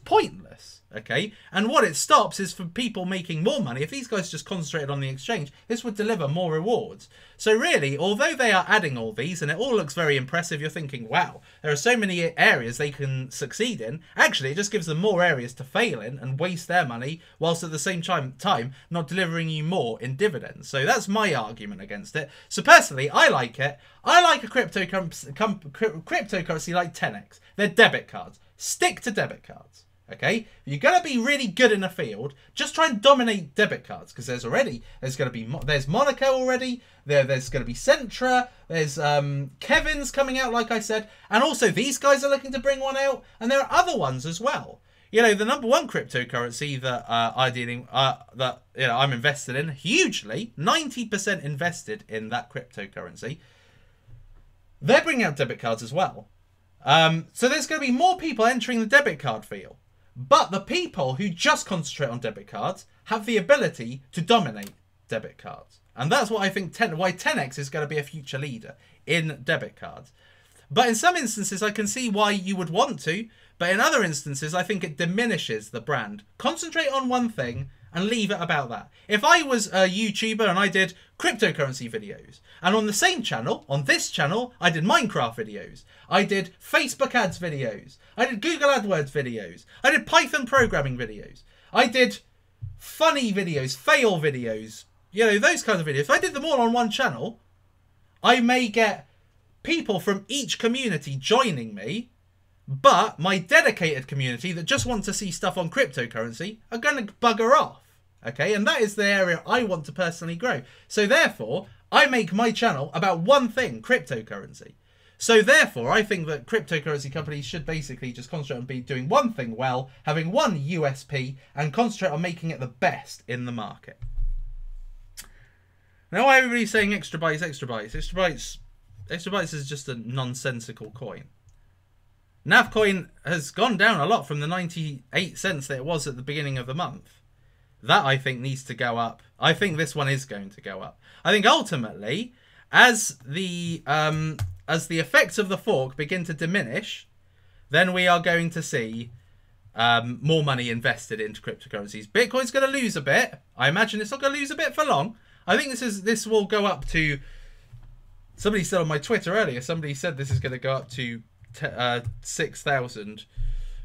pointless, okay? And what it stops is for people making more money. If these guys just concentrated on the exchange, this would deliver more rewards. So really, although they are adding all these, and it all looks very impressive, you're thinking, wow, there are so many areas they can succeed in. Actually, it just gives them more areas to fail in and waste their money, whilst at the same time not delivering you more in dividends. So that's my argument against it. So personally, I like it. I like a cryptocurrency like 10x. They're debit cards. Stick to debit cards. Okay? If you're going to be really good in a field, just try and dominate debit cards, because there's Monaco already, there's going to be Centra, there's Kevin's coming out, like I said, and also these guys are looking to bring one out, and there are other ones as well. You know, the number one cryptocurrency that I'm invested in hugely, 90% invested in that cryptocurrency. They're bringing out debit cards as well. So there's going to be more people entering the debit card field. But the people who just concentrate on debit cards have the ability to dominate debit cards. And that's what I think why 10x is going to be a future leader in debit cards. But in some instances, I can see why you would want to. But in other instances, I think it diminishes the brand. Concentrate on one thing and leave it about that. If I was a YouTuber and I did cryptocurrency videos, and on the same channel, on this channel, I did Minecraft videos, I did Facebook ads videos, I did Google AdWords videos, I did Python programming videos, I did funny videos, fail videos, you know, those kinds of videos. If I did them all on one channel, I may get people from each community joining me, but my dedicated community that just want to see stuff on cryptocurrency are going to bugger off. Okay, and that is the area I want to personally grow. So therefore, I make my channel about one thing, cryptocurrency. So therefore, I think that cryptocurrency companies should basically just concentrate on doing one thing well, having one USP, and concentrate on making it the best in the market. Now everybody's saying extra bytes, extra bytes. Extra bytes is just a nonsensical coin. Navcoin has gone down a lot from the 98 cents that it was at the beginning of the month. That, I think, needs to go up. I think this one is going to go up. I think ultimately, as the effects of the fork begin to diminish, then we are going to see more money invested into cryptocurrencies. Bitcoin's going to lose a bit. I imagine it's not going to lose a bit for long. I think this will go up to... Somebody said on my Twitter earlier, somebody said this is going to go up to 6,000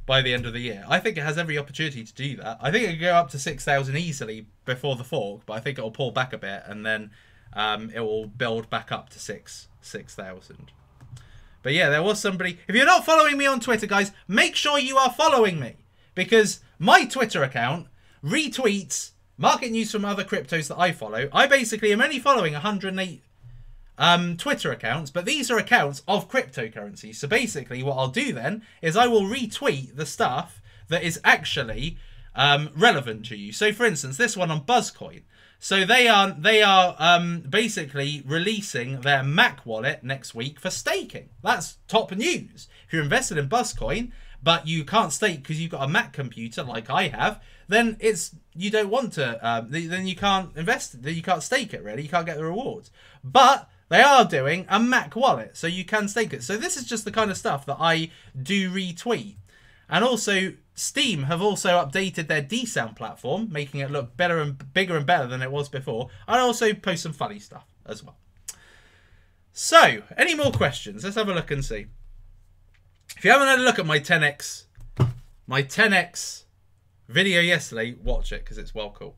by the end of the year. I think it has every opportunity to do that. I think it could go up to 6,000 easily before the fork, but I think it will pull back a bit and then it will build back up to 6,000. But yeah, there was somebody... If you're not following me on Twitter, guys, make sure you are following me, because my Twitter account retweets market news from other cryptos that I follow. I basically am only following 108 Twitter accounts, but these are accounts of cryptocurrency. So basically what I'll do then is I will retweet the stuff that is actually relevant to you. So for instance, this one on Buzzcoin. So they are basically releasing their Mac wallet next week for staking. That's top news. If you're invested in Buzzcoin, but you can't stake because you've got a Mac computer like I have, then you don't want to. Then you can't invest. Then you can't stake it. Really, you can't get the rewards. But they are doing a Mac wallet, so you can stake it. So this is just the kind of stuff that I do retweet. And also, Steam have also updated their D-Sound platform, making it look better and bigger and better than it was before. I also post some funny stuff as well. So, any more questions? Let's have a look and see. If you haven't had a look at my 10x video yesterday, watch it because it's well cool.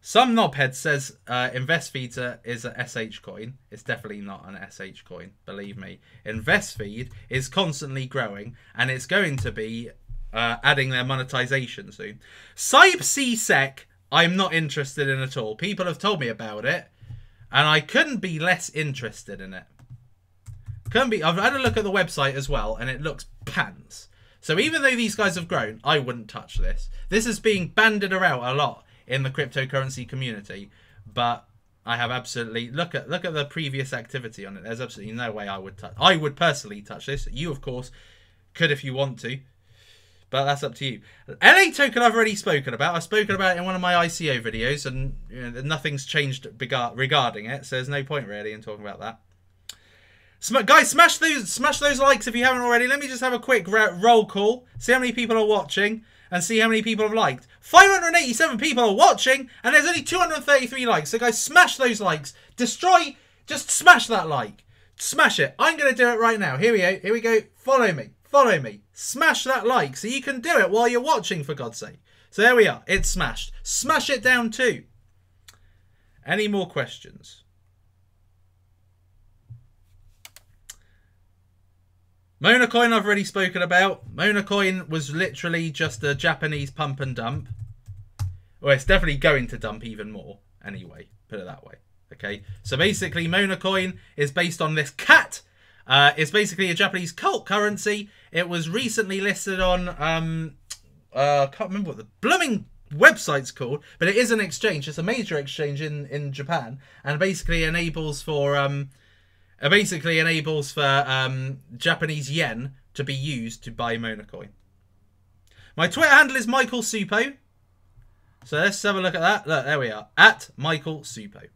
Some knobhead says InvestFeed is a SH coin. It's definitely not an SH coin, believe me. InvestFeed is constantly growing, and it's going to be adding their monetization soon. CypCSec, I'm not interested in at all. People have told me about it, and I couldn't be less interested in it. Couldn't be. I've had a look at the website as well, and it looks pants. So even though these guys have grown, I wouldn't touch this. This is being bandied around a lot in the cryptocurrency community, but I have absolutely look at the previous activity on it. There's absolutely no way I would touch. I would personally touch this. You of course could if you want to, but that's up to you. LA token I've already spoken about. I've spoken about it in one of my ICO videos, and you know, nothing's changed regarding it, so there's no point really in talking about that. Guys, smash those likes if you haven't already. Let me just have a quick roll call, see how many people are watching, and see how many people have liked. 587 people are watching, and there's only 233 likes. So guys, smash those likes. Just smash that like. Smash it. I'm going to do it right now. Here we go. Here we go. Follow me. Follow me. Smash that like so you can do it while you're watching, for God's sake. So there we are. It's smashed. Smash it down too. Any more questions? Monacoin I've already spoken about. Monacoin was literally just a Japanese pump and dump. Well, it's definitely going to dump even more anyway. Put it that way. Okay. So basically Monacoin is based on this cat. It's basically a Japanese cult currency. It was recently listed on I can't remember what the blooming website's called, but it is an exchange. It's a major exchange in Japan, and basically enables for Japanese yen to be used to buy Monacoin. My Twitter handle is Michael Suppo. So let's have a look at that. Look, there we are. At Michael Suppo.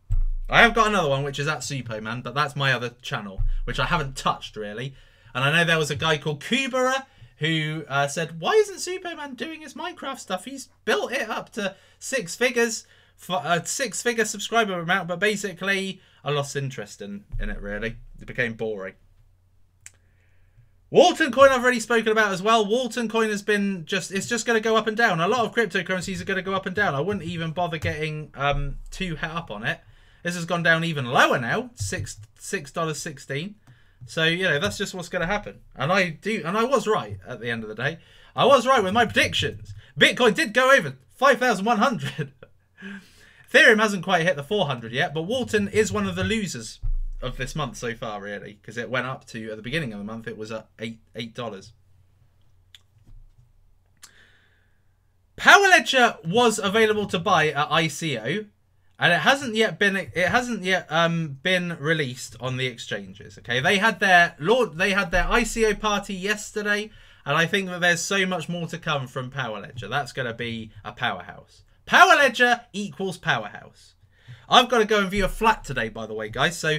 I have got another one, which is at Suppoman, but that's my other channel, which I haven't touched, really. And I know there was a guy called Kubera who said, why isn't Suppoman doing his Minecraft stuff? He's built it up to 6 figures for a 6-figure subscriber amount, but basically I lost interest in it, really. It became boring. Walton coin I've already spoken about as well. Walton coin has been it's just going to go up and down. A lot of cryptocurrencies are going to go up and down. I wouldn't even bother getting too het up on it. This has gone down even lower now, $6.16. So, you know, that's just what's going to happen. And I was right at the end of the day. I was right with my predictions. Bitcoin did go over 5,100. Ethereum hasn't quite hit the 400 yet, but Walton is one of the losers of this month so far, really, because it went up to, at the beginning of the month, it was at $8. Power Ledger was available to buy at ICO, and it hasn't yet been released on the exchanges. Okay, they had their ICO party yesterday, and I think that there's so much more to come from Power Ledger. That's going to be a powerhouse. Power Ledger equals powerhouse. I've got to go and view a flat today, by the way, guys. So,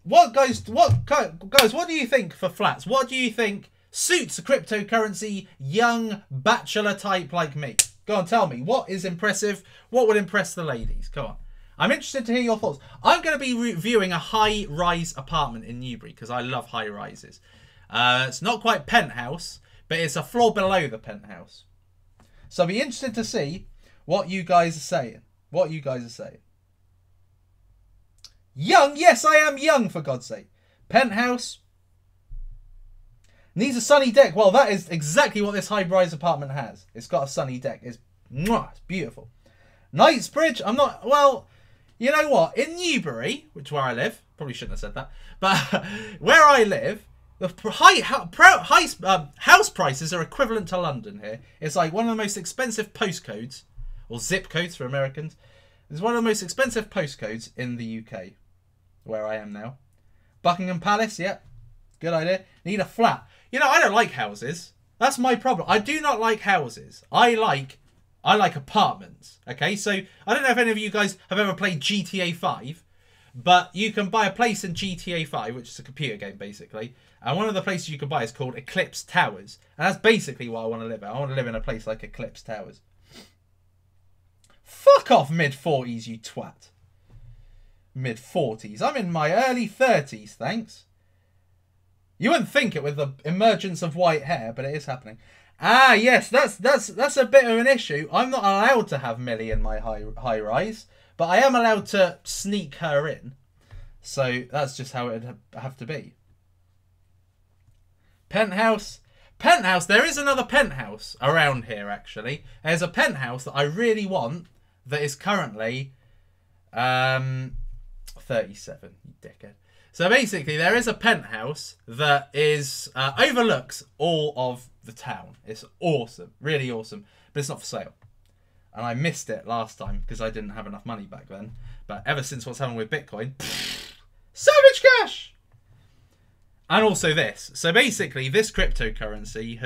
what do you think for flats? What do you think suits a cryptocurrency young bachelor type like me? Go on, tell me. What is impressive? What would impress the ladies? Come on. I'm interested to hear your thoughts. I'm going to be reviewing a high-rise apartment in Newbury because I love high-rises. It's not quite penthouse, but it's a floor below the penthouse. So I'll be interested to see what you guys are saying. What you guys are saying. Young? Yes, I am young, for God's sake. Penthouse. Needs a sunny deck. Well, that is exactly what this high-rise apartment has. It's got a sunny deck. It's beautiful. Knightsbridge. I'm not... Well, you know what? In Newbury, which is where I live... Probably shouldn't have said that. But where I live... The house prices are equivalent to London here. It's like one of the most expensive postcodes, or zip codes for Americans. It's one of the most expensive postcodes in the UK, where I am now. Buckingham Palace, yeah, good idea. Need a flat. You know, I don't like houses. That's my problem. I do not like houses. I like apartments. Okay, so I don't know if any of you guys have ever played GTA 5, but you can buy a place in GTA 5, which is a computer game basically. And one of the places you can buy is called Eclipse Towers. And that's basically what I want to live at. I want to live in a place like Eclipse Towers. Fuck off, mid-40s, you twat. Mid-40s. I'm in my early 30s, thanks. You wouldn't think it with the emergence of white hair, but it is happening. Ah, yes, that's a bit of an issue. I'm not allowed to have Millie in my high-rise, but I am allowed to sneak her in. So that's just how it'd have to be. Penthouse. Penthouse. There is another penthouse around here, actually. There's a penthouse that I really want that is currently 37, you dickhead. So basically, there is a penthouse that is overlooks all of the town. It's awesome. Really awesome. But it's not for sale. And I missed it last time because I didn't have enough money back then. But ever since what's happened with Bitcoin, savage cash! And also this. So basically, this cryptocurrency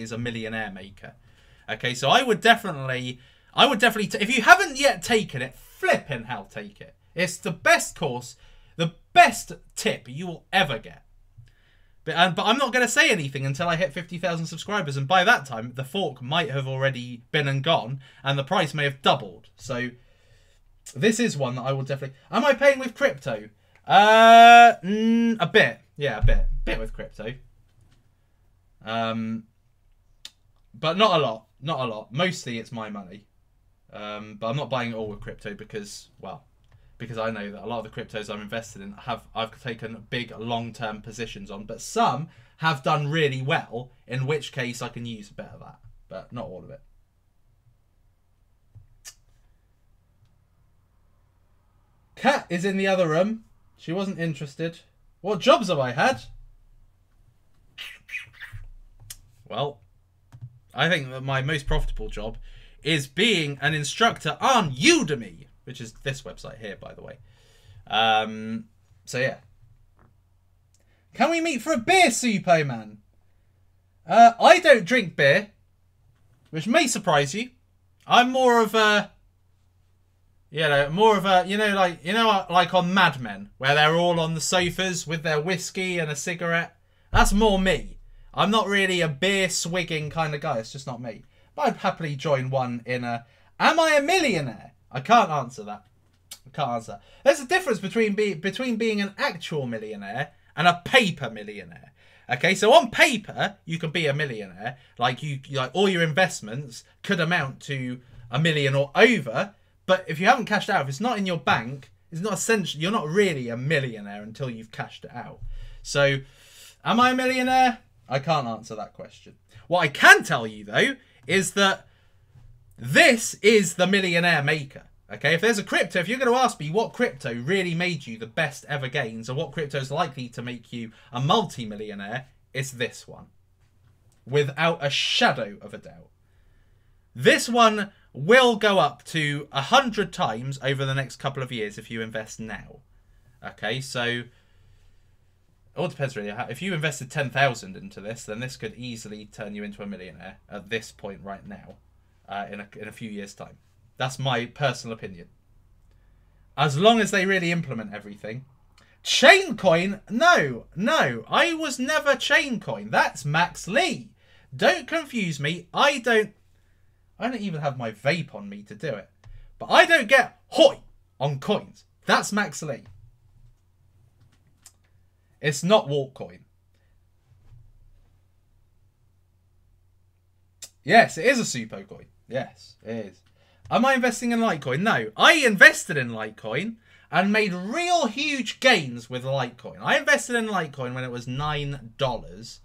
is a millionaire maker. Okay, so I would definitely, if you haven't yet taken it, flipping hell, take it. It's the best course, the best tip you will ever get. But I'm not going to say anything until I hit 50,000 subscribers, and by that time, the fork might have already been and gone, and the price may have doubled. So this is one that I will definitely. Am I paying with crypto? A bit. Yeah, a bit with crypto. But not a lot. Not a lot. Mostly it's my money. But I'm not buying it all with crypto because I know that a lot of the cryptos I'm invested in I've taken big long-term positions on, but some have done really well, in which case I can use a bit of that, but not all of it. Kat is in the other room. She wasn't interested. What jobs have I had? Well, I think that my most profitable job is being an instructor on Udemy, which is this website here, by the way. So yeah. Can we meet for a beer, Suppoman? I don't drink beer, which may surprise you. I'm more of a, you know, like on Mad Men, where they're all on the sofas with their whiskey and a cigarette. That's more me. I'm not really a beer swigging kind of guy. It's just not me. But I'd happily join one in a, am I a millionaire? I can't answer that. I can't answer that. There's a difference between being an actual millionaire and a paper millionaire. Okay, so on paper, you can be a millionaire. Like all your investments could amount to $1 million or over. But if you haven't cashed out, if it's not in your bank, it's not essential. You're not really a millionaire until you've cashed it out. So, am I a millionaire? I can't answer that question. What I can tell you, though, is that this is the millionaire maker. Okay, if there's a crypto, if you're going to ask me what crypto really made you the best ever gains, or what crypto is likely to make you a multi-millionaire, it's this one. Without a shadow of a doubt. This one will go up to 100 times over the next couple of years if you invest now. Okay, so it all depends really. If you invested 10,000 into this, then this could easily turn you into a millionaire at this point right now, in a few years' time. That's my personal opinion. As long as they really implement everything. Chaincoin? No. I was never Chaincoin. That's Max Lee. Don't confuse me. I don't even have my vape on me to do it. But I don't get hoi on coins. That's Max Lee. It's not Waltcoin. Yes, it is a Suppoman. Yes, it is. Am I investing in Litecoin? No. I invested in Litecoin and made real huge gains with Litecoin. I invested in Litecoin when it was $9.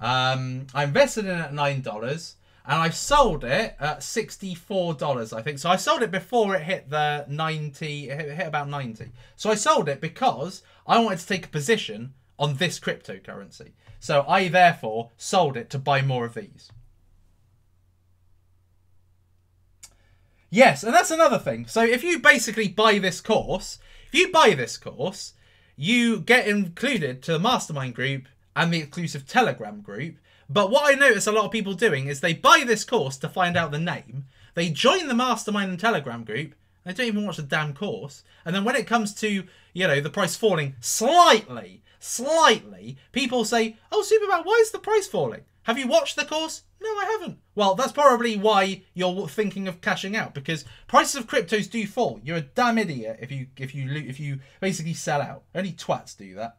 I invested in it at $9 and I sold it at $64, I think. So I sold it before it hit the 90, it hit about 90. So I sold it because I wanted to take a position on this cryptocurrency. So I therefore sold it to buy more of these. Yes, and that's another thing. So if you basically buy this course, you get included to the mastermind group and the exclusive Telegram group. But what I notice a lot of people doing is they buy this course to find out the name. They join the mastermind and Telegram group. They don't even watch the damn course. And then when it comes to, you know, the price falling slightly, people say, oh, Superman, why is the price falling? Have you watched the course? No, I haven't. Well, that's probably why you're thinking of cashing out, because prices of cryptos do fall. You're a damn idiot if you basically sell out. Only twats do that.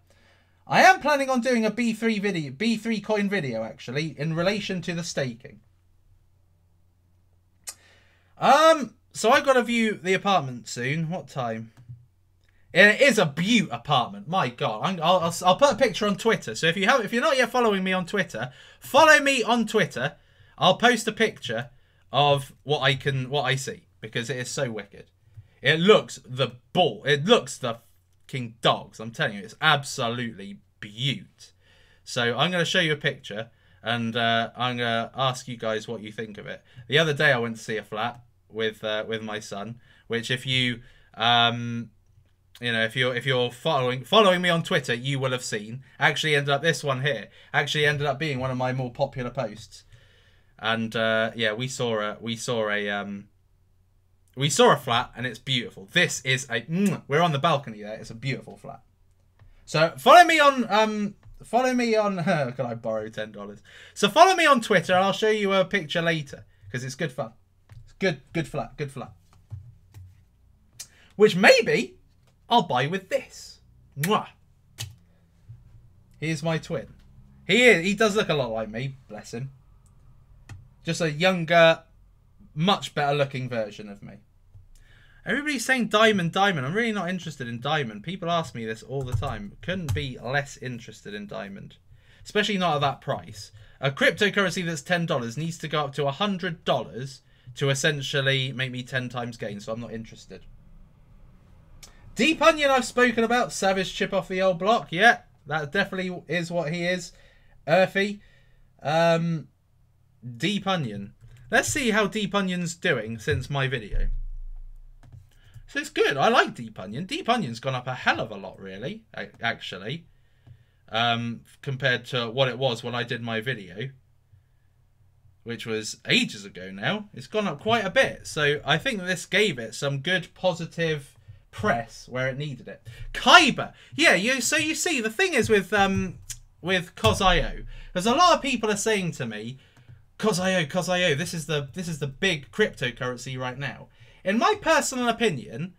I am planning on doing a B3 coin video actually in relation to the staking. So I got to view the apartment soon. What time? It is a beaut apartment. My God, I'll put a picture on Twitter. So if you're not yet following me on Twitter, follow me on Twitter. I'll post a picture of what I see, because it is so wicked. It looks the fucking dogs. I'm telling you, it's absolutely beaut. So I'm going to show you a picture, and I'm going to ask you guys what you think of it. The other day I went to see a flat with my son, which if you if you're following me on Twitter, you will have seen. Actually ended up, this one here actually ended up being one of my more popular posts. And yeah, we saw a flat, and it's beautiful. This is we're on the balcony there. It's a beautiful flat. So follow me on can I borrow $10? So follow me on Twitter, and I'll show you a picture later, because it's good fun. It's good flat. Which maybe I'll buy with this. Mwah. Here's my twin. He does look a lot like me, bless him. Just a younger, much better looking version of me. Everybody's saying diamond. I'm really not interested in diamond. People ask me this all the time. Couldn't be less interested in diamond. Especially not at that price. A cryptocurrency that's $10 needs to go up to $100 to essentially make me 10 times gain, so I'm not interested. Deep Onion I've spoken about. Savage chip off the old block. Yeah, that definitely is what he is. Earthy. Deep Onion. Let's see how Deep Onion's doing since my video. So it's good. I like Deep Onion. Deep Onion's gone up a hell of a lot, really, actually, compared to what it was when I did my video. which was ages ago now, it's gone up quite a bit. So I think this gave it some good positive press where it needed it. Kyber, yeah, so you see, the thing is with COSS.io, because a lot of people are saying to me, COSS.io, this is the big cryptocurrency right now. In my personal opinion,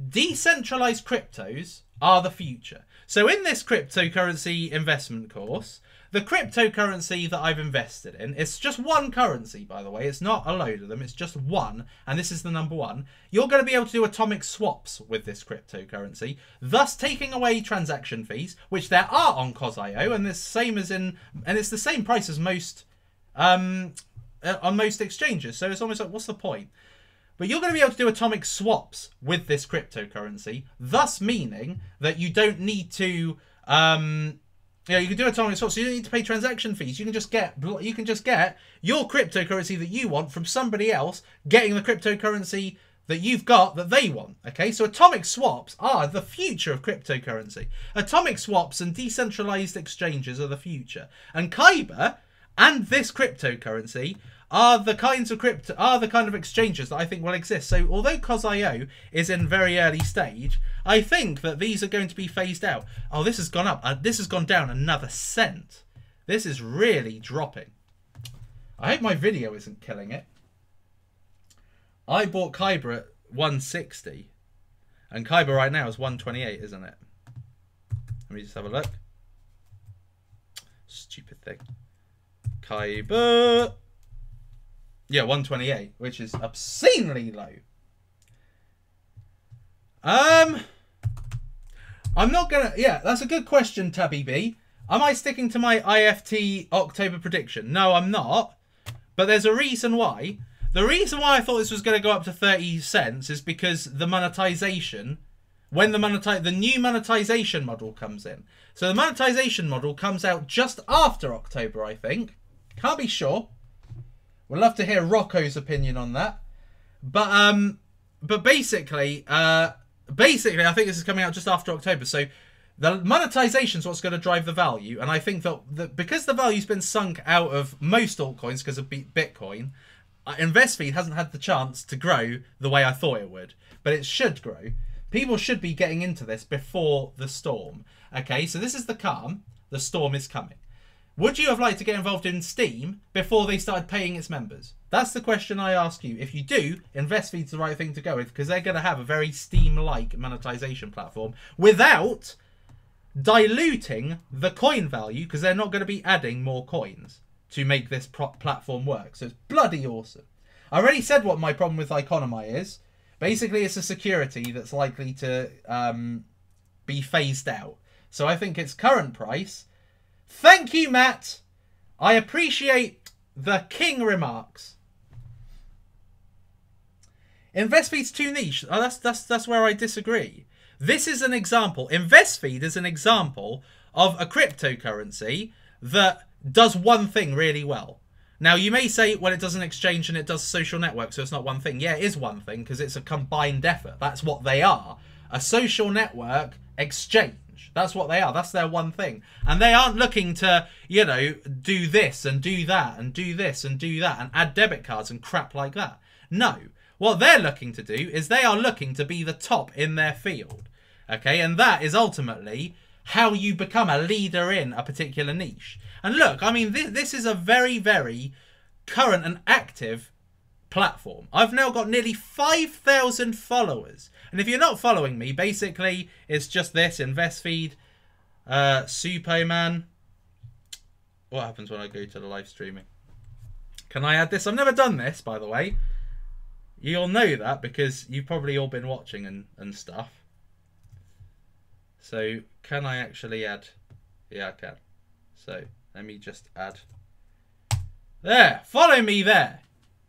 decentralized cryptos are the future. So in this cryptocurrency investment course, the cryptocurrency that I've invested in, it's just one currency, by the way. It's not a load of them. It's just one. And this is the number one. You're going to be able to do atomic swaps with this cryptocurrency, thus taking away transaction fees, which there are on COSS.io, and it's the same price as most on most exchanges. So it's almost like, what's the point? But you're going to be able to do atomic swaps with this cryptocurrency, thus meaning that you don't need to, you can do atomic swaps. So you don't need to pay transaction fees. You can just get your cryptocurrency that you want from somebody else, getting the cryptocurrency that you've got that they want. Okay, so atomic swaps are the future of cryptocurrency. Atomic swaps and decentralized exchanges are the future. And Kyber and this cryptocurrency are the kind of exchanges that I think will exist. So although COSS.io is in very early stage, I think that these are going to be phased out. Oh, this has gone up. This has gone down another cent. This is really dropping. I hope my video isn't killing it. I bought Kyber at 160, and Kyber right now is 128, isn't it? Let me just have a look. Stupid thing. Kyber. Yeah, 128, which is obscenely low. I'm not gonna... Yeah, that's a good question, Tabby B. Am I sticking to my IFT October prediction? No, I'm not. But there's a reason why. The reason why I thought this was going to go up to 30 cents is because the monetization... When the new monetization model comes in. So the monetization model comes out just after October, I think. Can't be sure. We'd love to hear Rocco's opinion on that. But basically, I think this is coming out just after October. So the monetization is what's going to drive the value. And I think that because the value's been sunk out of most altcoins because of Bitcoin, InvestFeed hasn't had the chance to grow the way I thought it would. But it should grow. People should be getting into this before the storm. Okay, so this is the calm. The storm is coming. Would you have liked to get involved in Steam before they started paying its members? That's the question I ask you. If you do, InvestFeed's the right thing to go with because they're going to have a very Steam-like monetization platform without diluting the coin value because they're not going to be adding more coins to make this platform work. So it's bloody awesome. I already said what my problem with Economy is. Basically, it's a security that's likely to be phased out. So I think its current price... Thank you, Matt. I appreciate the king remarks. InvestFeed's too niche. Oh, that's where I disagree. This is an example. InvestFeed is an example of a cryptocurrency that does one thing really well. Now, you may say, well, it does an exchange and it does social network, so it's not one thing. Yeah, it is one thing because it's a combined effort. That's what they are. A social network exchange. That's what they are. That's their one thing. And they aren't looking to, you know, do this and do that and do this and do that and add debit cards and crap like that. No. What they're looking to do is they are looking to be the top in their field. Okay? And that is ultimately how you become a leader in a particular niche. And look, I mean, this is a very, very current and active platform. I've now got nearly 5,000 followers. And if you're not following me, basically, it's just this, InvestFeed, Suppoman. What happens when I go to the live streaming? Can I add this? I've never done this, by the way. You'll know that because you've probably all been watching and stuff. So, can I actually add? Yeah, I can. So, let me just add. There! Follow me there!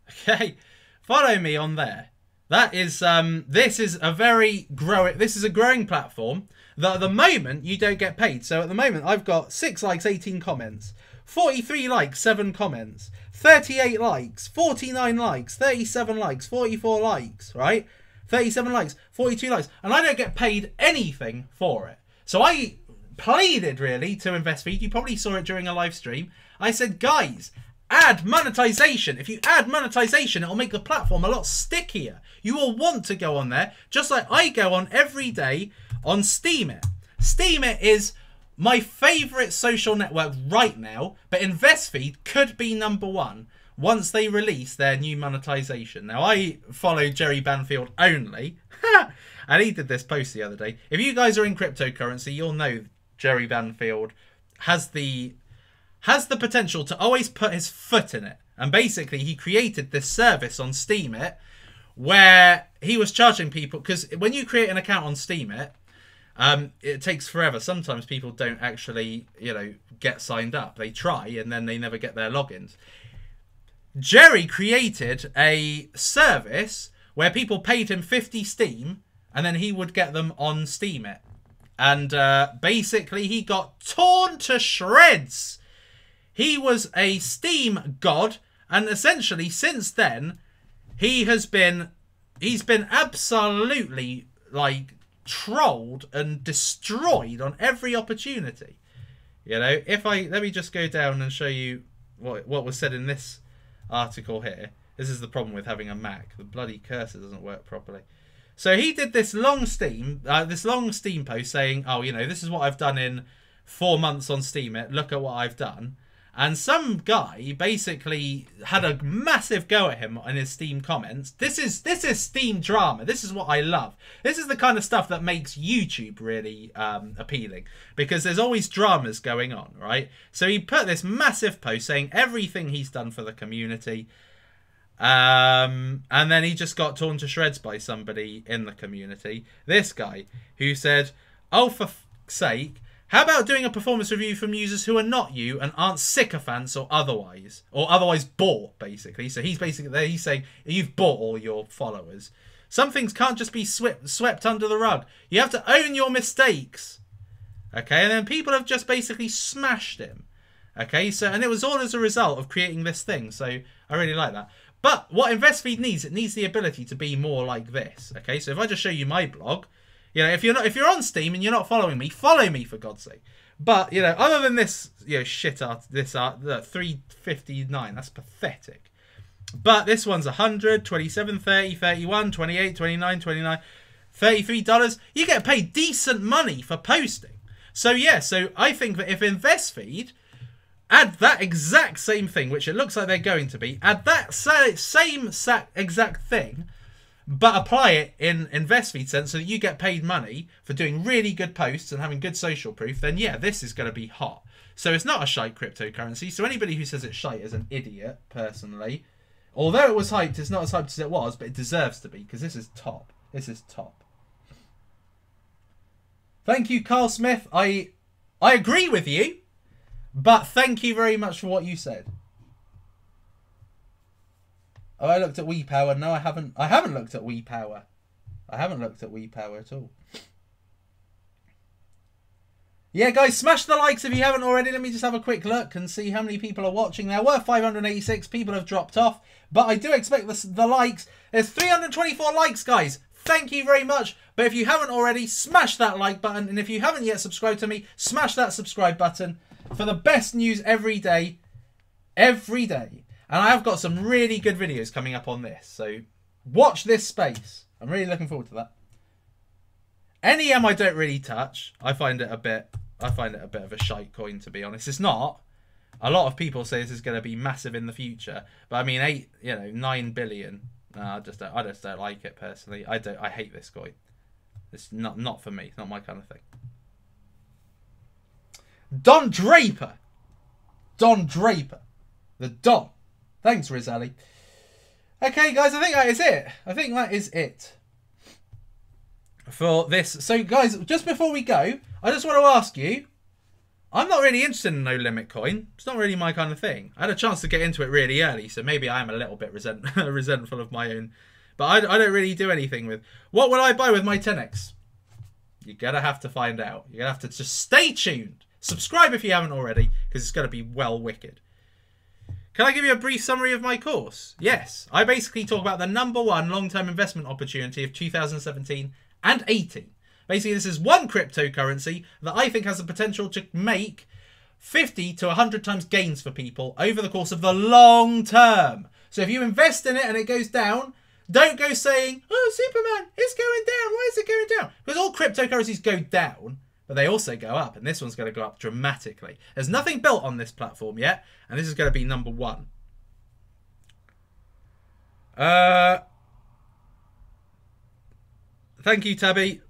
Okay? Follow me on there. That is, this is a growing platform that at the moment you don't get paid. So at the moment I've got 6 likes, 18 comments, 43 likes, 7 comments, 38 likes, 49 likes, 37 likes, 44 likes, right? 37 likes, 42 likes, and I don't get paid anything for it. So I pleaded really to InvestFeed. You probably saw it during a live stream. I said, guys, add monetization. If you add monetization, it'll make the platform a lot stickier. You will want to go on there, just like I go on every day on Steemit. Steemit is my favorite social network right now, but InvestFeed could be #1 once they release their new monetization. Now, I follow Jerry Banfield only, and he did this post the other day. If you guys are in cryptocurrency, you'll know Jerry Banfield has the potential to always put his foot in it. And basically, he created this service on Steemit where he was charging people, because when you create an account on Steemit, it takes forever. Sometimes people don't actually, get signed up. They try and then they never get their logins. Jerry created a service where people paid him 50 Steam and then he would get them on Steemit. And basically he got torn to shreds. He was a Steam god, and essentially since then he's been absolutely trolled and destroyed on every opportunity. Let me just go down and show you what was said in this article here. This is the problem with having a Mac. The bloody cursor doesn't work properly. So he did this long Steam post saying, oh, this is what I've done in 4 months on Steemit. Look at what I've done. And some guy basically had a massive go at him in his Steam comments. This is Steam drama. This is what I love. This is the kind of stuff that makes YouTube really appealing, because there's always dramas going on, right? So he put this massive post saying everything he's done for the community. And then he just got torn to shreds by somebody in the community. This guy who said, oh, for fuck's sake, how about doing a performance review from users who are not you and aren't sycophants or otherwise bought, basically. So he's saying you've bought all your followers. Some things can't just be swept under the rug. You have to own your mistakes. Okay, and then people have just basically smashed him. Okay, and it was all as a result of creating this thing. So I really like that. But what InvestFeed needs, it needs the ability to be more like this. Okay, so if I just show you my blog, if you're on Steam and you're not following me, follow me for God's sake. But other than this, shit art, this art, the 359, that's pathetic. But this one's 100, 27, 30, 31, 28, 29, 29, $33. You get paid decent money for posting. So so I think that if InvestFeed add that exact same thing, which it looks like they're going to be, add that same exact thing, but apply it in InvestFeed sense so that you get paid money for doing really good posts and having good social proof, then this is going to be hot. So it's not a shite cryptocurrency. So anybody who says it's shite is an idiot, personally. Although it was hyped, it's not as hyped as it was, but it deserves to be, because this is top. This is top. Thank you, Carl Smith. I agree with you, but thank you very much for what you said. Oh, I looked at WePower. No, I haven't. I haven't looked at WePower. I haven't looked at WePower at all. Yeah, guys, smash the likes if you haven't already. Let me just have a quick look and see how many people are watching. There were 586. People have dropped off, but I do expect the likes. There's 324 likes, guys. Thank you very much. But if you haven't already, smash that like button. And if you haven't yet subscribed to me, smash that subscribe button for the best news every day. Every day. And I have got some really good videos coming up on this. So watch this space. I'm really looking forward to that. NEM I don't really touch. I find it a bit of a shite coin, to be honest. It's not. A lot of people say this is going to be massive in the future. But I mean 9 billion. No, I just don't like it personally. I hate this coin. It's not for me. It's not my kind of thing. Don Draper. Don Draper. The Don. Thanks, Rizali. Okay, guys, I think that is it. I think that is it for this. So, guys, just before we go, I just want to ask you, I'm not really interested in No Limit Coin. It's not really my kind of thing. I had a chance to get into it really early, so maybe I am a little bit resentful of my own. But I don't really do anything with... What would I buy with my 10x? You're going to have to find out. You're going to have to just stay tuned. Subscribe if you haven't already, because it's going to be well wicked. Can I give you a brief summary of my course? Yes. I basically talk about the #1 long-term investment opportunity of 2017 and 18. Basically, this is one cryptocurrency that I think has the potential to make 50 to 100 times gains for people over the course of the long term. So if you invest in it and it goes down, don't go saying, oh, Suppoman, it's going down. Why is it going down? Because all cryptocurrencies go down, but they also go up. And this one's going to go up dramatically. There's nothing built on this platform yet. And this is going to be number one. Thank you, Tabby.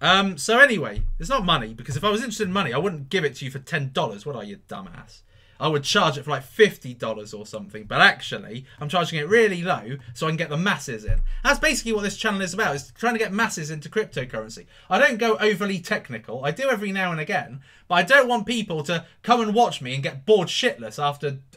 So anyway, it's not money, because if I was interested in money, I wouldn't give it to you for $10, would I, you dumbass? I would charge it for like $50 or something, but actually, I'm charging it really low so I can get the masses in. That's basically what this channel is about, is trying to get masses into cryptocurrency. I don't go overly technical. I do every now and again, but I don't want people to come and watch me and get bored shitless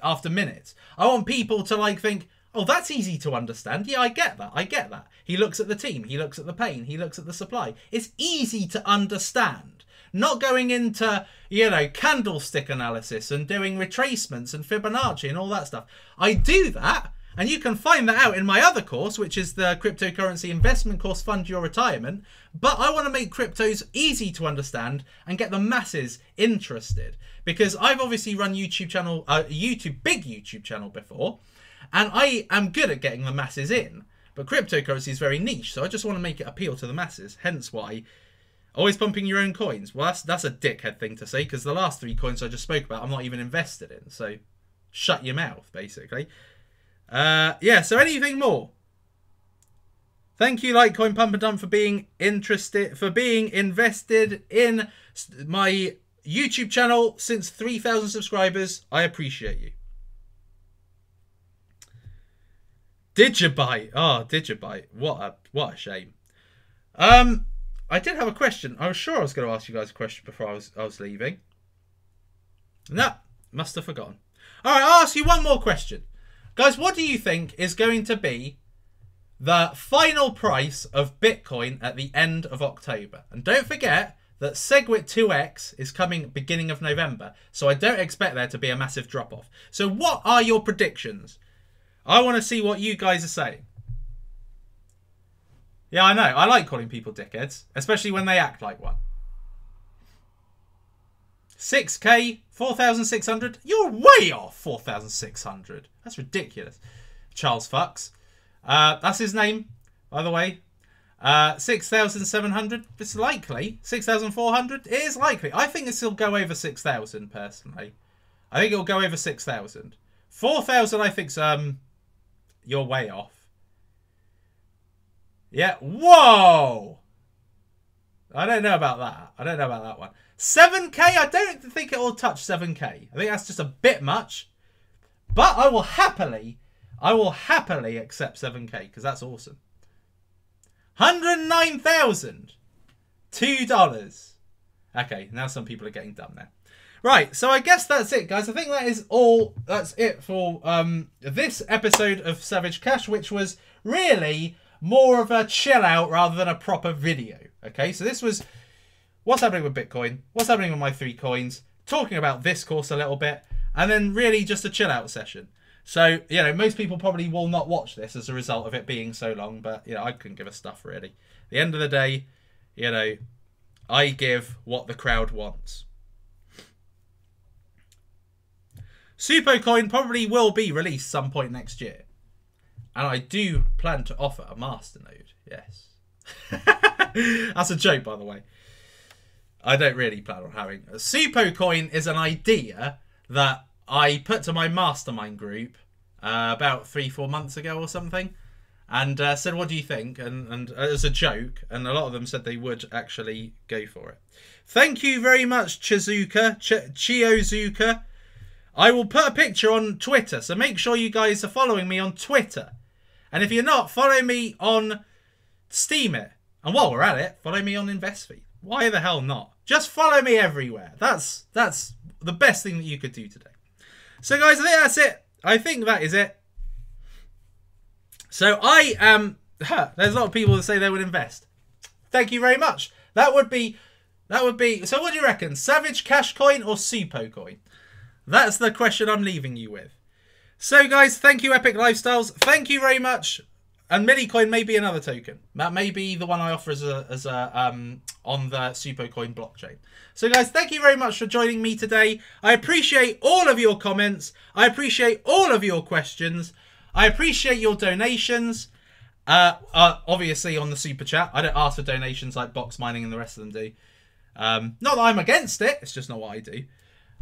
after minutes. I want people to like think, oh, that's easy to understand. Yeah, I get that. I get that. He looks at the team. He looks at the pain. He looks at the supply. It's easy to understand. Not going into, you know, candlestick analysis and doing retracements and Fibonacci and all that stuff. I do that, and you can find that out in my other course, which is the cryptocurrency investment course, Fund Your Retirement. But I want to make cryptos easy to understand and get the masses interested, because I've obviously run YouTube channel, big YouTube channel before, and I am good at getting the masses in. But cryptocurrency is very niche, so I just want to make it appeal to the masses. Hence why always pumping your own coins. Well, that's a dickhead thing to say, because the last 3 coins I just spoke about, I'm not even invested in. So shut your mouth, basically. Yeah, so anything more? Thank you, Litecoin Pump and Dump, for being invested in my YouTube channel since 3,000 subscribers. I appreciate you. Digibyte. Oh, Digibyte. What a shame. I did have a question. I was sure I was going to ask you guys a question before I was leaving. No, must have forgotten. All right, I'll ask you one more question. Guys, what do you think is going to be the final price of Bitcoin at the end of October? And don't forget that Segwit 2x is coming beginning of November, so I don't expect there to be a massive drop-off. So what are your predictions? I want to see what you guys are saying. Yeah, I know. I like calling people dickheads, especially when they act like one. 6K, 4,600. You're way off 4,600. That's ridiculous. Charles Fucks. That's his name, by the way. 6,700. It's likely. 6,400. It is likely. I think this will go over 6,000, personally. I think it'll go over 6,000. 4,000, I think's, you're way off. Yeah. Whoa! I don't know about that. I don't know about that one. 7K? I don't think it will touch 7K. I think that's just a bit much. But I will happily accept 7K, because that's awesome. 109,000. $2. Okay, now some people are getting done there. Right, so I guess that's it, guys. I think that is all. That's it for this episode of Savage Cash, which was really more of a chill out rather than a proper video. Okay, so this was what's happening with Bitcoin, what's happening with my 3 coins, talking about this course a little bit, and then really just a chill out session. So, you know, most people probably will not watch this as a result of it being so long, but, you know, I couldn't give a stuff really. At the end of the day, you know, I give what the crowd wants. Suppocoin probably will be released some point next year. And I do plan to offer a masternode, yes. That's a joke, by the way. I don't really plan on having. Suppocoin is an idea that I put to my mastermind group about 3-4 months ago or something. And said, what do you think? And as a joke. And a lot of them said they would actually go for it. Thank you very much, Chiozuka. I will put a picture on Twitter. So make sure you guys are following me on Twitter. And if you're not, follow me on Steemit. And while we're at it, follow me on InvestFeed. Why the hell not? Just follow me everywhere. That's the best thing that you could do today. So guys, I think that's it. I think that is it. So I am... there's a lot of people that say they would invest. Thank you very much. That would be... So what do you reckon? Savage Cash Coin or Suppocoin? That's the question I'm leaving you with. So guys, thank you Epic Lifestyles. Thank you very much. And Minicoin may be another token. That may be the one I offer as a on the Suppoman blockchain. So guys, thank you very much for joining me today. I appreciate all of your comments. I appreciate all of your questions. I appreciate your donations. Obviously on the super chat. I don't ask for donations like Box Mining and the rest of them do. Not that I'm against it. It's just not what I do.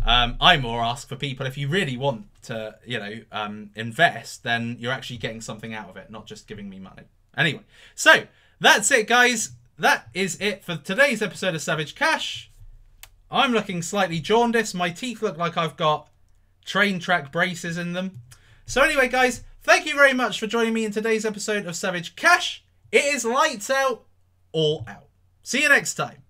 I more ask for people, if you really want to, you know, invest, then you're actually getting something out of it, not just giving me money. Anyway, so that's it, guys. That is it for today's episode of Savage Cash. I'm looking slightly jaundiced. My teeth look like I've got train track braces in them. So anyway, guys, thank you very much for joining me in today's episode of Savage Cash. It is lights out, all out. See you next time.